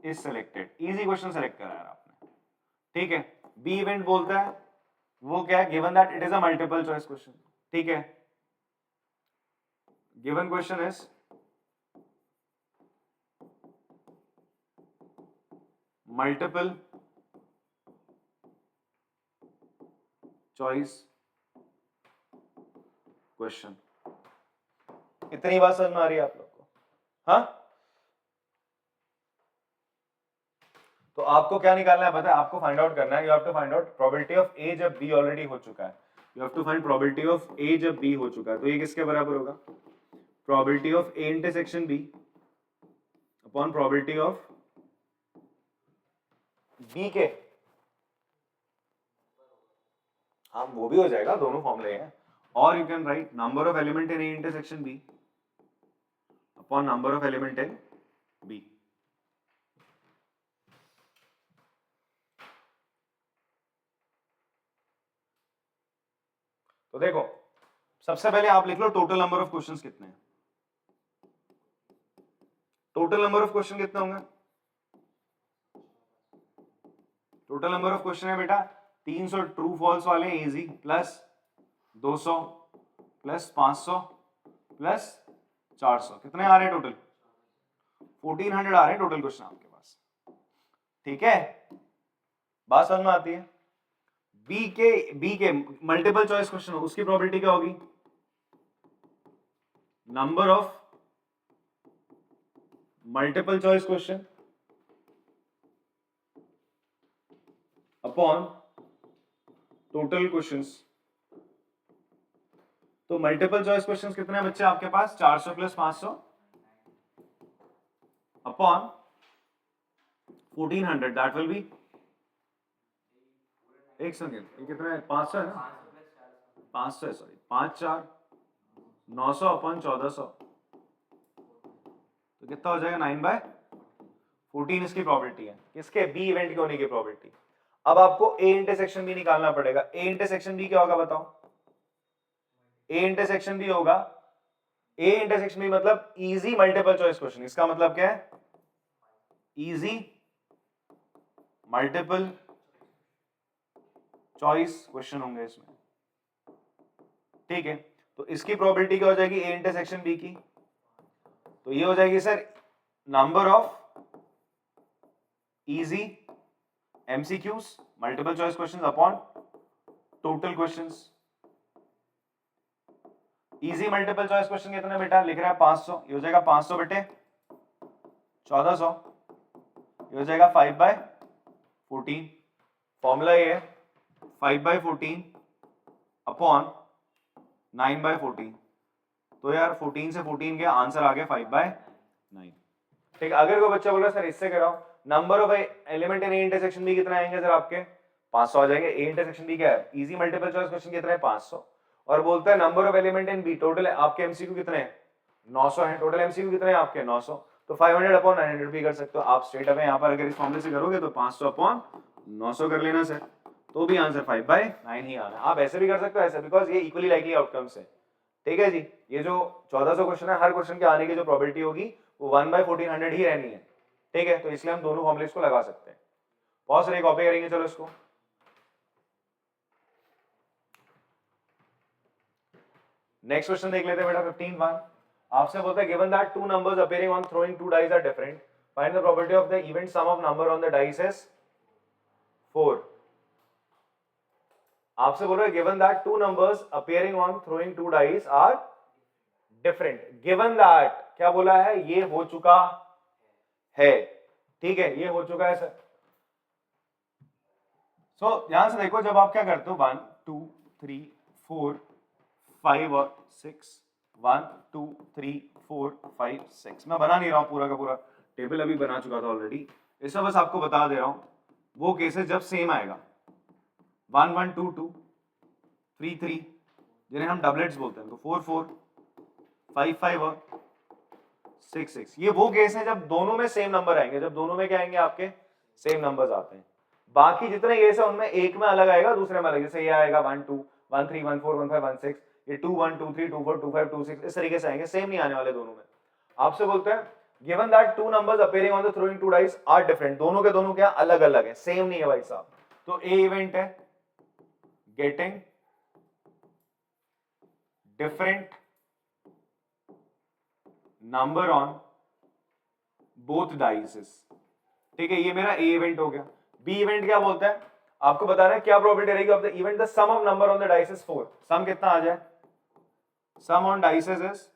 is selected, easy question select करा है आपने, ठीक है। बी इवेंट बोलता है वो क्या है, given that it is a multiple choice question, ठीक है, given question is multiple choice question. इतनी बात समझ में आ रही है आप लोग को, हाँ। तो आपको क्या निकालना है पता है, आपको फाइंड आउट करना है, you have to find out probability of A जब बी ऑलरेडी हो चुका है, you have to find probability of A जब बी हो चुका है, तो ये किसके बराबर होगा, probability of A intersection B upon probability of B के, हाँ वो भी हो जाएगा, दोनों फॉर्मूले हैं। और you can write number of element in A intersection B upon number of element in B. तो देखो सबसे पहले आप लिख लो टोटल नंबर ऑफ क्वेश्चंस कितने हैं। टोटल नंबर ऑफ क्वेश्चन कितने होंगे? टोटल नंबर ऑफ क्वेश्चन है बेटा 300 ट्रू फॉल्स वाले इजी, प्लस 200 प्लस 500 प्लस 400, कितने आ रहे हैं टोटल? 1400 आ रहे हैं टोटल क्वेश्चन आपके पास। ठीक है, बात समझ में आती है? बी के मल्टीपल चॉइस क्वेश्चन हो, उसकी प्रोबेबिलिटी क्या होगी? Number of multiple choice question upon total questions. तो मल्टीपल चॉइस क्वेश्चंस कितने हैं बच्चे आपके पास? 400 plus 500 upon 1400, that will B, एक सेकंड, ये कितना है? 500 है ना? 500 है, सॉरी, 5 4 900 अपॉन 1400, तो कितना हो जाएगा? 9/14 इसकी प्रोबेबिलिटी है। किसके? बी इवेंट के होने की प्रोबेबिलिटी। अब आपको ए इंटरसेक्शन बी निकालना पड़ेगा। ए इंटरसेक्शन बी क्या होगा बताओ? ए इंटरसेक्शन बी होगा, ए इंटरसेक्शन बी मतलब इजी मल्टीपल चॉइस क्वेश्चन। इसका मतलब क्या है? इजी मल्टीपल चॉइस क्वेश्चन होंगे इसमें। ठीक है, तो इसकी प्रोबेबिलिटी क्या हो जाएगी ए इंटरसेक्शन बी की? तो ये हो जाएगी sir number of easy MCQs multiple choice questions upon total questions. Easy multiple choice question कितने बेटा? लिख रहा है 500, ये हो जाएगा 500 बटे 1400, ये हो जाएगा 5/14। फॉर्मूला ये है 5/14 अपॉन 9/14। तो यार 14 से 14 गया, आंसर आ गया 5/9। ठीक है, अगर कोई बच्चा बोल रहा है सर इससे कराओ, number of element in A intersection B कितना आएंगे सर आपके? 500 आ जाएंगे। ए इंटरसेक्शन बी क्या है? इजी मल्टीपल चॉइस क्वेश्चन कितना है? 500। और बोलता है number of element in B, total आपके एमसीक्यू कितने हैं? 900 हैं। टोटल एमसीक्यू कितने हैं आपके? 900। तो 500 अपॉन 900 भी कर सकते हो आप स्ट्रेट अवे। यहाँ पर अगर इस फॉर्मूले से करोगे तो 500 अपॉन 900 कर लेना सर, तो भी आंसर 5/9 ही आना। आप ऐसे भी कर सकते हो ऐसे, बिकॉज ये इक्वली लाइकली आउटकम्स है। ठीक है जी, ये जो 1400 क्वेश्चन है, हर क्वेश्चन के आने की जो प्रोबेबिलिटी होगी वो 1/1400 ही रहनी है। ठीक है, तो इसलिए हम दोनों फॉर्मुलेस को लगा सकते हैं। बहुत सारे कॉपी करेंगे, चलो इसको। नेक्स्ट क्वेश्चन देख लेते हैं बेटा 15(1). आपसे बोलता है given that two numbers appearing on throwing two dice are different, find the probability of the event sum of number on the dice is 4। आपसे बोल रहा है given that two numbers appearing on throwing two dice are different. Given that क्या बोला है? ये हो चुका है। ठीक है, ये हो चुका है सर। सो यहां से देखो, जब आप क्या करते हो 1 2 3 4 5 और 6, 1 2 3 4 5 6, मैं बना नहीं रहा हूं पूरा का पूरा टेबल, अभी बना चुका था ऑलरेडी। इसमें बस आपको बता दे रहा हूं वो केसेस जब सेम आएगा, 1 1 2 2 3 3, जिन्हें हम डबलेट्स बोलते हैं, तो 4 4 5 5 और 6 6, ये वो केस है जब दोनों में सेम नंबर आएंगे। जब दोनों में क्या आएंगे आपके? सेम नंबर्स आते हैं। बाकी जितने केस है उनमें एक में अलग आएगा, दूसरे में अलग। जैसे ये आएगा 1 2 1 3 1 4 1 5 1 6, ये 2 1 2 3 2 4 2 5 2 6, इस तरीके से आएंगे, सेम नहीं आने वाले दोनों में। आपसे बोलते हैं given that two numbers appearing on the throwing two dice are different, दोनों के दोनों क्या अलग अलग है, सेम नहीं है भाई साहब। तो ए इवेंट है getting different number on both dices. ठीक है, ये मेरा ए इवेंट हो गया। बी इवेंट क्या बोलता है? आपको बताना है क्या प्रोबेबिलिटी रहेगी of the event the sum of number on the dices 4। Sum कितना आ जाए? सम ऑन डाइसेस इज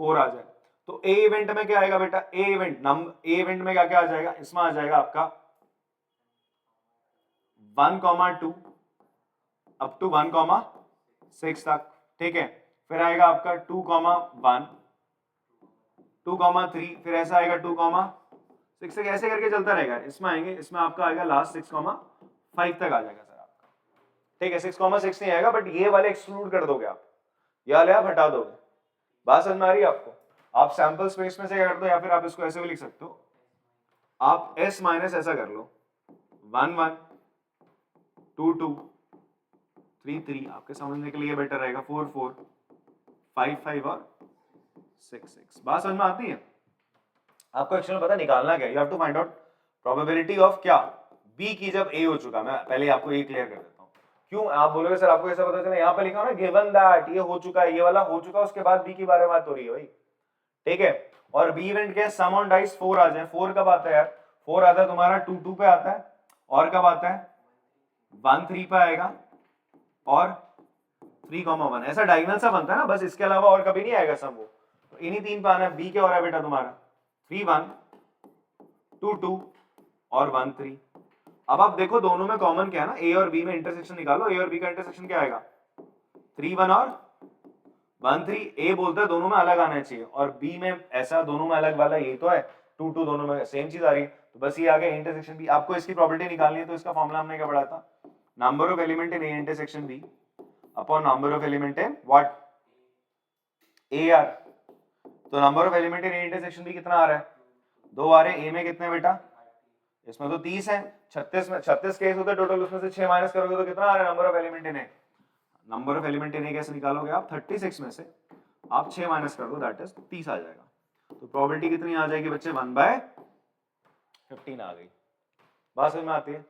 4 आ जाए। तो ए इवेंट में क्या आएगा बेटा? ए इवेंट में क्या क्या आ जाएगा? इसमें आ जाएगा आपका 1,2 अप टू 1,6 तक। ठीक है, फिर आएगा आपका 2,1 2,3, फिर ऐसा आएगा 2,6 तक, ऐसे करके चलता रहेगा। इसमें आएंगे, इसमें आपका आएगा लास्ट 6,5 तक आ जाएगा सर आपका, ठीक है। 6,6 नहीं आएगा, बट ये वाले एक्सक्लूड कर दोगे आप, ये वाले आप हटा दोगे। बात समझ में आ रही है आपको? आप सैंपल स्पेस में से क्या कर दो, या फिर आप इसको ऐसे भी लिख सकते हो, आप s माइनस ऐसा कर लो, 1 1 2 2 3 3, आपके समझने के लिए बेटर रहेगा, 4 4 5 5 और 6 6। बात समझ में आती है? आपको एक्चुअली पता निकालना क्या है, you have to find out probability of क्या, b की जब a हो चुका। मैं पहले आपको ये क्लियर कर देता हूँ। क्यों आप बोलोगे सर आपको ऐसा पता चला, यहाँ पे लिखा ना गिवन दैट ये हो चुका है, ये वाला हो चुका है, उसके बाद b की बारे में बात हो रही है भाई, ठीक है। और b इवेंट क्या है, सम ऑन डाइस 4 आ जाए। 4 कब आता है यार? 4 आता है तुम्हारा 2 2 पे आता है, और कब आता है 1 3 पे आएगा, और 3,1 ऐसा डायगोनल सा बनता है ना, बस इसके अलावा और कभी नहीं आएगा सम वो। तो इन्हीं 3 पे आना है। b क्या हो रहा है बेटा तुम्हारा 3 1 2 2 और 1 3। अब आप देखो दोनों में कॉमन क्या है ना, a और b में इंटरसेक्शन निकालो, a और b का इंटरसेक्शन क्या आएगा 3 1 और 1 3। a बोलता है दोनों में अलग आना चाहिए, और b में ऐसा दोनों में अलग वाला ये तो है, 2 2 दोनों में सेम चीज आ रही है, तो बस ये आ गया इंटरसेक्शन b। आपको इसकी प्रॉपर्टी निकालनी है, तो इसका फॉर्मूला हमने क्या पढ़ा था, number of element in a intersection b upon number of element in what a r। तो number of element in a intersection b कितना आ रहा है, 2 आ रहे हैं। a में कितने बेटा, इसमें तो 30 है, 36 में 36 केस होते हैं टोटल, उसमें से 6 माइनस करोगे तो कितना आ रहा है number of element in A. Number of element in A कैसे निकालोगे आप, 36 में से आप 6 माइनस कर दो, दैट इज 30 आ जाएगा। तो प्रोबेबिलिटी कितनी आ जाएगी बच्चे, 1/15 आ गई। बात समझ में आती है?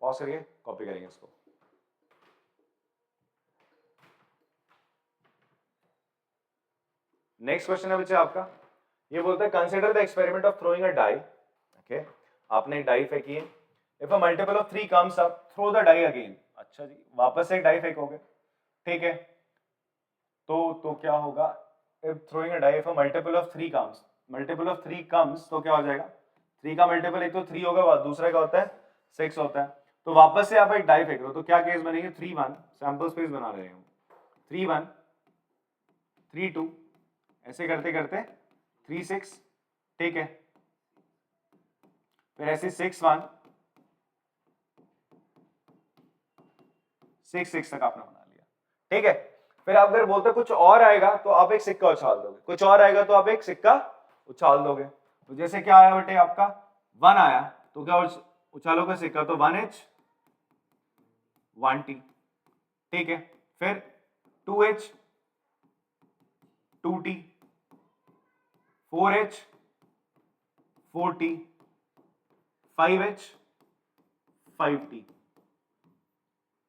पॉज करिए, कॉपी करेंगे इसको। नेक्स्ट क्वेश्चन है बच्चे आपका, ये बोलता है consider the experiment of throwing a die. Okay, आपने एक डाई फेंकी है, if a multiple of 3 comes up throw the die again. अच्छा जी, वापस से एक डाई फेंकोगे, ठीक है। तो क्या होगा, if throwing a die if a multiple of 3 comes, multiple of 3 comes तो क्या हो जाएगा, 3 का मल्टीपल एक तो 3 होगा, दूसरा क्या होता है 6 होता है। तो वापस से आप एक डाई फेंक रहे हो, तो क्या केस बनेंगे, 3 1, सैंपल स्पेस बना रहे हैं हम, 3 1 3 2, ऐसे करते करते 3 6, ठीक है। फिर ऐसे 6 1 6 6 तक आपने बना लिया, ठीक है। फिर आप अगर बोलते कुछ और आएगा तो आप एक सिक्का उछाल दोगे, कुछ और आएगा तो आप एक सिक्का उछाल दोगे। तो जैसे क्या आया बेटे आपका 1 आया, तो क्या उछालोगे सिक्का, तो 1h 1t, ठीक है। फिर 2h 2t, 4h 4t, 5h 5t।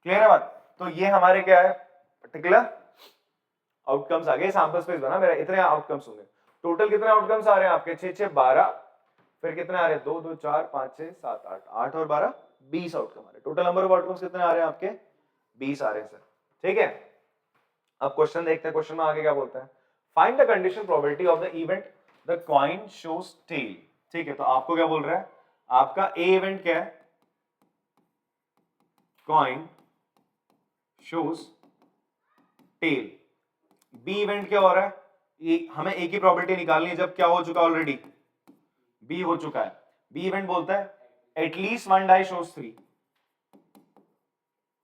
Clear है बात? तो ये हमारे क्या है पर्टिकुलर आउटकम्स आ गए, सैंपल स्पेस बना मेरा, इतने आउटकम्स होंगे। टोटल कितने आउटकम्स आ रहे हैं आपके, 6 6 12, फिर कितने आ रहे हैं 2 2 4 5 6 7 8, 8 और 12 20 आउटकम आ रहे हैं। टोटल नंबर ऑफ आउटकम्स कितने आ रहे हैं आपके, 20 आ रहे हैं सर, ठीक है। अब क्वेश्चन देखते हैं, क्वेश्चन में आगे क्या बोलता है, find the condition probability of the event the coin shows tail. ठीक है, तो आपको क्या बोल रहा है, आपका ए इवेंट क्या है, coin shows tail. B event क्या हो रहा है, हमें ए की प्रोबेबिलिटी निकालनी है जब क्या हो चुका, ऑलरेडी बी हो चुका है। बी इवेंट बोलता है at least one die shows 3,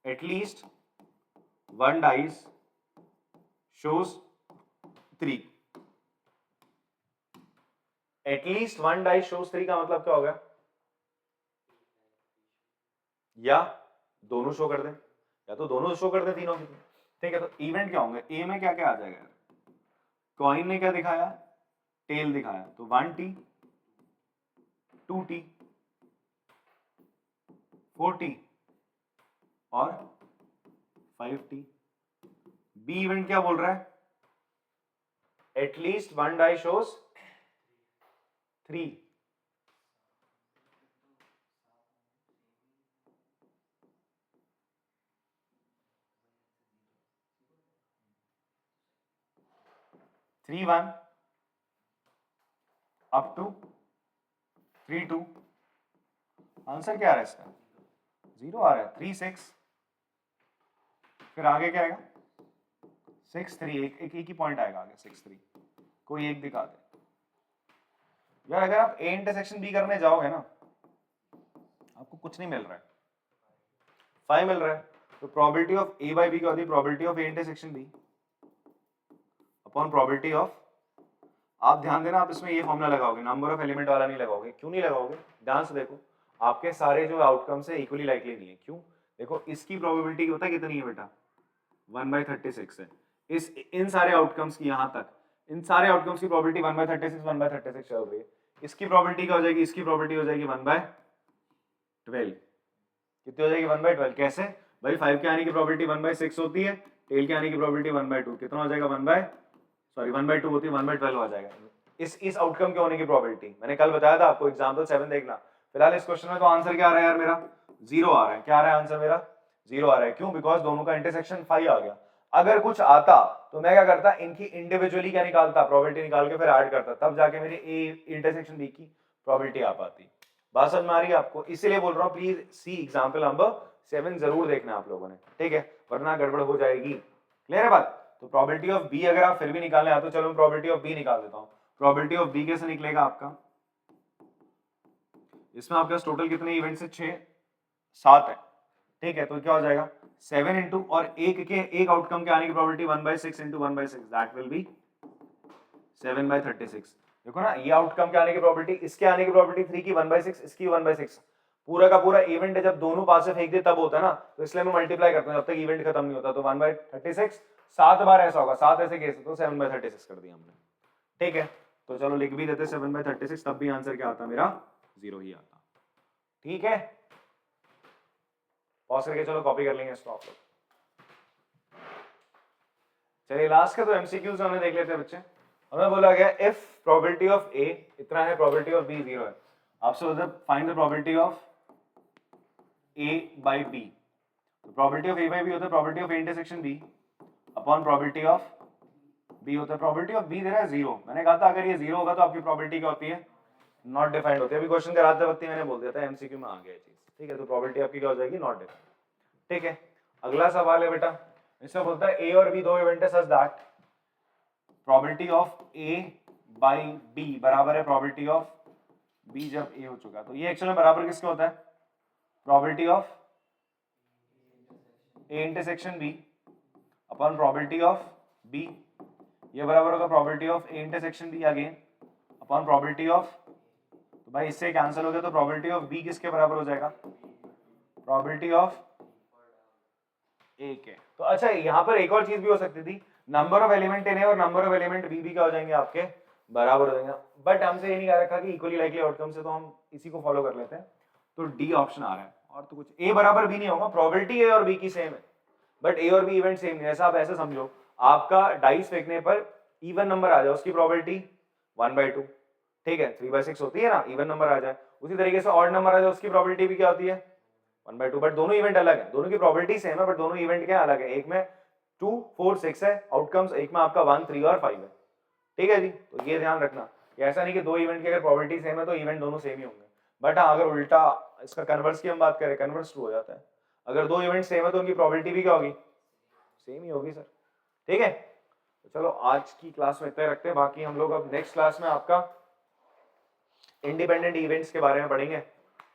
at least one dice shows 3। At least one die shows 3 का मतलब क्या होगा, या दोनों शो कर दें, या तो दोनों शो कर दें तीनों की, ठीक है। तो इवेंट क्या होंगे, ए में क्या क्या आ जाएगा, कॉइन ने क्या दिखाया, टेल दिखाया, तो 1t 2t 4t और 5t। बी इवेंट क्या बोल रहा है, at least one die shows 3। Three one up to 3 2। Answer क्या आ रहा है इसका, 0 आ रहा है, 3 6। फिर आगे क्या आएगा 6 3, एक ही पॉइंट आएगा आगे, 6 3, कोई एक दिखा दे, यार अगर आप ए इंटरसेक्शन बी करने जाओगे ना आपको कुछ नहीं मिल रहा है, 5 मिल रहा है, तो probability of A by B क्या होती है, probability of A intersection B upon probability of, आप ध्यान देना आप इसमें ये फॉर्मूला लगाओगे, नंबर ऑफ एलिमेंट वाला नहीं लगाओगे। क्यों नहीं लगाओगे, ध्यान से देखो, आपके सारे जो आउटकम्स है इक्वली लाइकली नहीं है। क्यों, देखो इसकी प्रोबेबिलिटी पता है कितनी है बेटा, 1/36 है। इस इन सारे आउटकम्स की यहाँ तक इन सारे आउटकम्स की प्रोबेबिलिटी 1/36 चल रही है। इसकी प्रोबेबिलिटी क्या हो जाएगी, इसकी प्रोबेबिलिटी हो जाएगी 1/12। कितनी हो जाएगी, 1/12। कैसे भाई, 5 के आने की प्रोबेबिलिटी 1/6 होती है, टेल के आने की प्रोबेबिलिटी 1/2, कितना हो जाएगा 1/2 होती है, 1/12 आ जाएगा। इस आउटकम के होने की प्रोबेबिलिटी मैंने कल बताया था आपको, एग्जांपल 7 देखना। फिलहाल इस क्वेश्चन में तो आंसर क्या आ रहा है यार, मेरा 0 आ रहा है। क्या आ रहा है आंसर, मेरा 0 आ रहा है। क्यों, बिकॉज दोनों का इंटरसेक्शन 5 आ गया। अगर कुछ आता तो मैं क्या करता, इनकी इंडिविजुअली क्या निकालता, प्रोबेबिलिटी निकाल के फिर ऐड करता, तब जाके मेरी ए इंटरसेक्शन बी की प्रोबेबिलिटी आ पाती। बात समझ में आ रही है आपको, इसीलिए बोल रहा हूँ प्लीज सी एग्जाम्पल नंबर 7 जरूर देखना आप लोगों ने, ठीक है, वरना गड़बड़ हो जाएगी। क्लियर है बात। तो प्रोबेबिलिटी ऑफ बी अगर आप फिर भी निकालने आते हो, चलो मैं प्रोबेबिलिटी ऑफ बी निकाल देता हूँ। प्रोबेबिलिटी ऑफ बी कैसे निकलेगा आपका, इसमें आपके पास टोटल कितने इवेंट्स है, 6 7 है, ठीक है। तो क्या हो जाएगा 7 इंटू, और एक आउटकम के आने की probability 1/6 into 1/6, that will B 7/36। देखो ना, ये आउटकम के आने की प्रोबेबिलिटी, इसके आने की प्रोबेबिलिटी 3 की 1/6, इसकी 1/6। पूरा का पूरा इवेंट जब दोनों पास से फेंक दे तब होता है ना, तो इसलिए मैं मल्टीप्लाई करता हूं जब तक इवेंट खत्म नहीं होता। तो 1/36 7 बार ऐसा होगा, 7 ऐसे केस, तो 7/36 कर दिया हमने, ठीक है। तो चलो लिख भी देते 7/36, तब भी आंसर क्या आता मेरा, 0 ही आता, ठीक है। पॉज करके चलो कॉपी कर लेंगे इसको आप लोग। चलिए लास्ट का तो एमसीक्यूज हमने देख लेते हैं बच्चे। हमें बोला गया इफ प्रोबेबिलिटी ऑफ ए इतना है, प्रोबेबिलिटी ऑफ बी 0 है, आपसे बोलते हैं find the probability of A by B. तो probability of A by B होता है probability of A intersection B upon probability of B होता है, प्रोबेबिलिटी ऑफ बी दे रहा है 0। मैंने कहा था अगर ये 0 होगा तो आपकी प्रोबेबिलिटी क्या होती है, नॉट डिफाइंड होती है। अभी क्वेश्चन कराते वक्त मैंने बोल दिया था, एमसीक्यू में आ गया चीज, ठीक है। तो प्रोबेबिलिटी आपकी क्या हो जाएगी, नॉट डिफाइंड, ठीक है। अगला सवाल है बेटा, इसमें बोलता है ए और बी दो इवेंट है such that probability of A by B बराबर है प्रोबेबिलिटी ऑफ बी जब ए हो चुका। तो ये एक्चुअली बराबर किसके होता है, probability of A intersection B upon probability of B, ये बराबर होगा probability of A intersection B again upon probability of, तो भाई इससे कैंसिल हो गया, तो प्रोबेबिलिटी ऑफ बी किसके बराबर हो जाएगा, प्रोबेबिलिटी ऑफ ए के। तो अच्छा यहाँ पर एक और चीज भी हो सकती थी, number of element in A और नंबर ऑफ एलिमेंट बी भी क्या हो जाएंगे आपके, बराबर हो जाएंगे। बट हमसे ये नहीं कह रखा कि इक्वली लाइकली आउटकम से, तो हम इसी को फॉलो कर लेते हैं। तो डी ऑप्शन आ रहा है, और तो कुछ ए बराबर बी नहीं होगा, प्रोबेबिलिटी ए और बी की सेम है बट ए और बी इवेंट सेम नहीं है। ऐसा आप ऐसे समझो, आपका डाइस फेंकने पर इवन नंबर आ जाए, उसकी प्रोबेबिलिटी 1/2, ठीक है, 3/6 होती है ना, इवन नंबर आ जाए। उसी तरीके से ऑड नंबर आ जाए, उसकी प्रोबेबिलिटी भी क्या होती है 1/2, बट दोनों इवेंट अलग है, दोनों की प्रोबेबिलिटी सेम है बट दोनों इवेंट क्या अलग है। एक में 2 4 6 है आउटकम्स, एक में आपका 1 3 और 5 है, ठीक है जी। तो ये ध्यान रखना, ऐसा नहीं कि दो इवेंट की अगर प्रोबेबिलिटी सेम है तो इवेंट दोनों सेम ही होंगे। बट हाँ, अगर उल्टा इसका कन्वर्स की हम बात करें, कन्वर्स ट्रू हो जाता है। अगर दो इवेंट सेम है तो उनकी प्रोबेबिलिटी भी क्या होगी, सेम ही होगी सर, ठीक है। तो चलो आज की क्लास में इतना रखते हैं, बाकी हम लोग अब नेक्स्ट क्लास में आपका इंडिपेंडेंट इवेंट्स के बारे में पढ़ेंगे,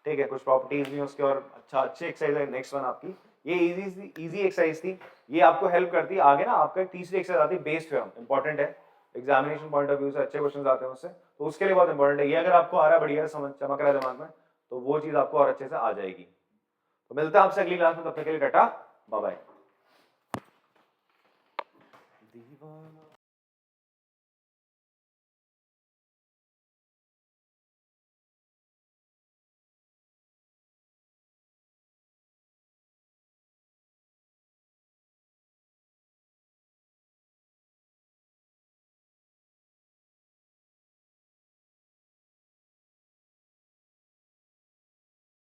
ठीक है। कुछ प्रॉपर्टीज भी उसके, और अच्छी एक्सरसाइज है नेक्स्ट वन आपकी। ये इजी एक्सरसाइज थी, ये आपको हेल्प करती है आगे ना। आपका एक तीसरी एक्सरसाइज आती है बेस थ्योरम, इंपॉर्टेंट है, एग्जामिनेशन पॉइंट ऑफ व्यू से अच्छे क्वेश्चन आते हैं उससे, तो उसके लिए बहुत इंपॉर्टेंट है ये। अगर आपको आ रहा है बढ़िया समझ चमक रहा है दिमाग में, तो वो चीज आपको और अच्छे से आ जाएगी। तो मिलते हैं आपसे अगली क्लास में, तब तक के लिए टाटा बाय बाय।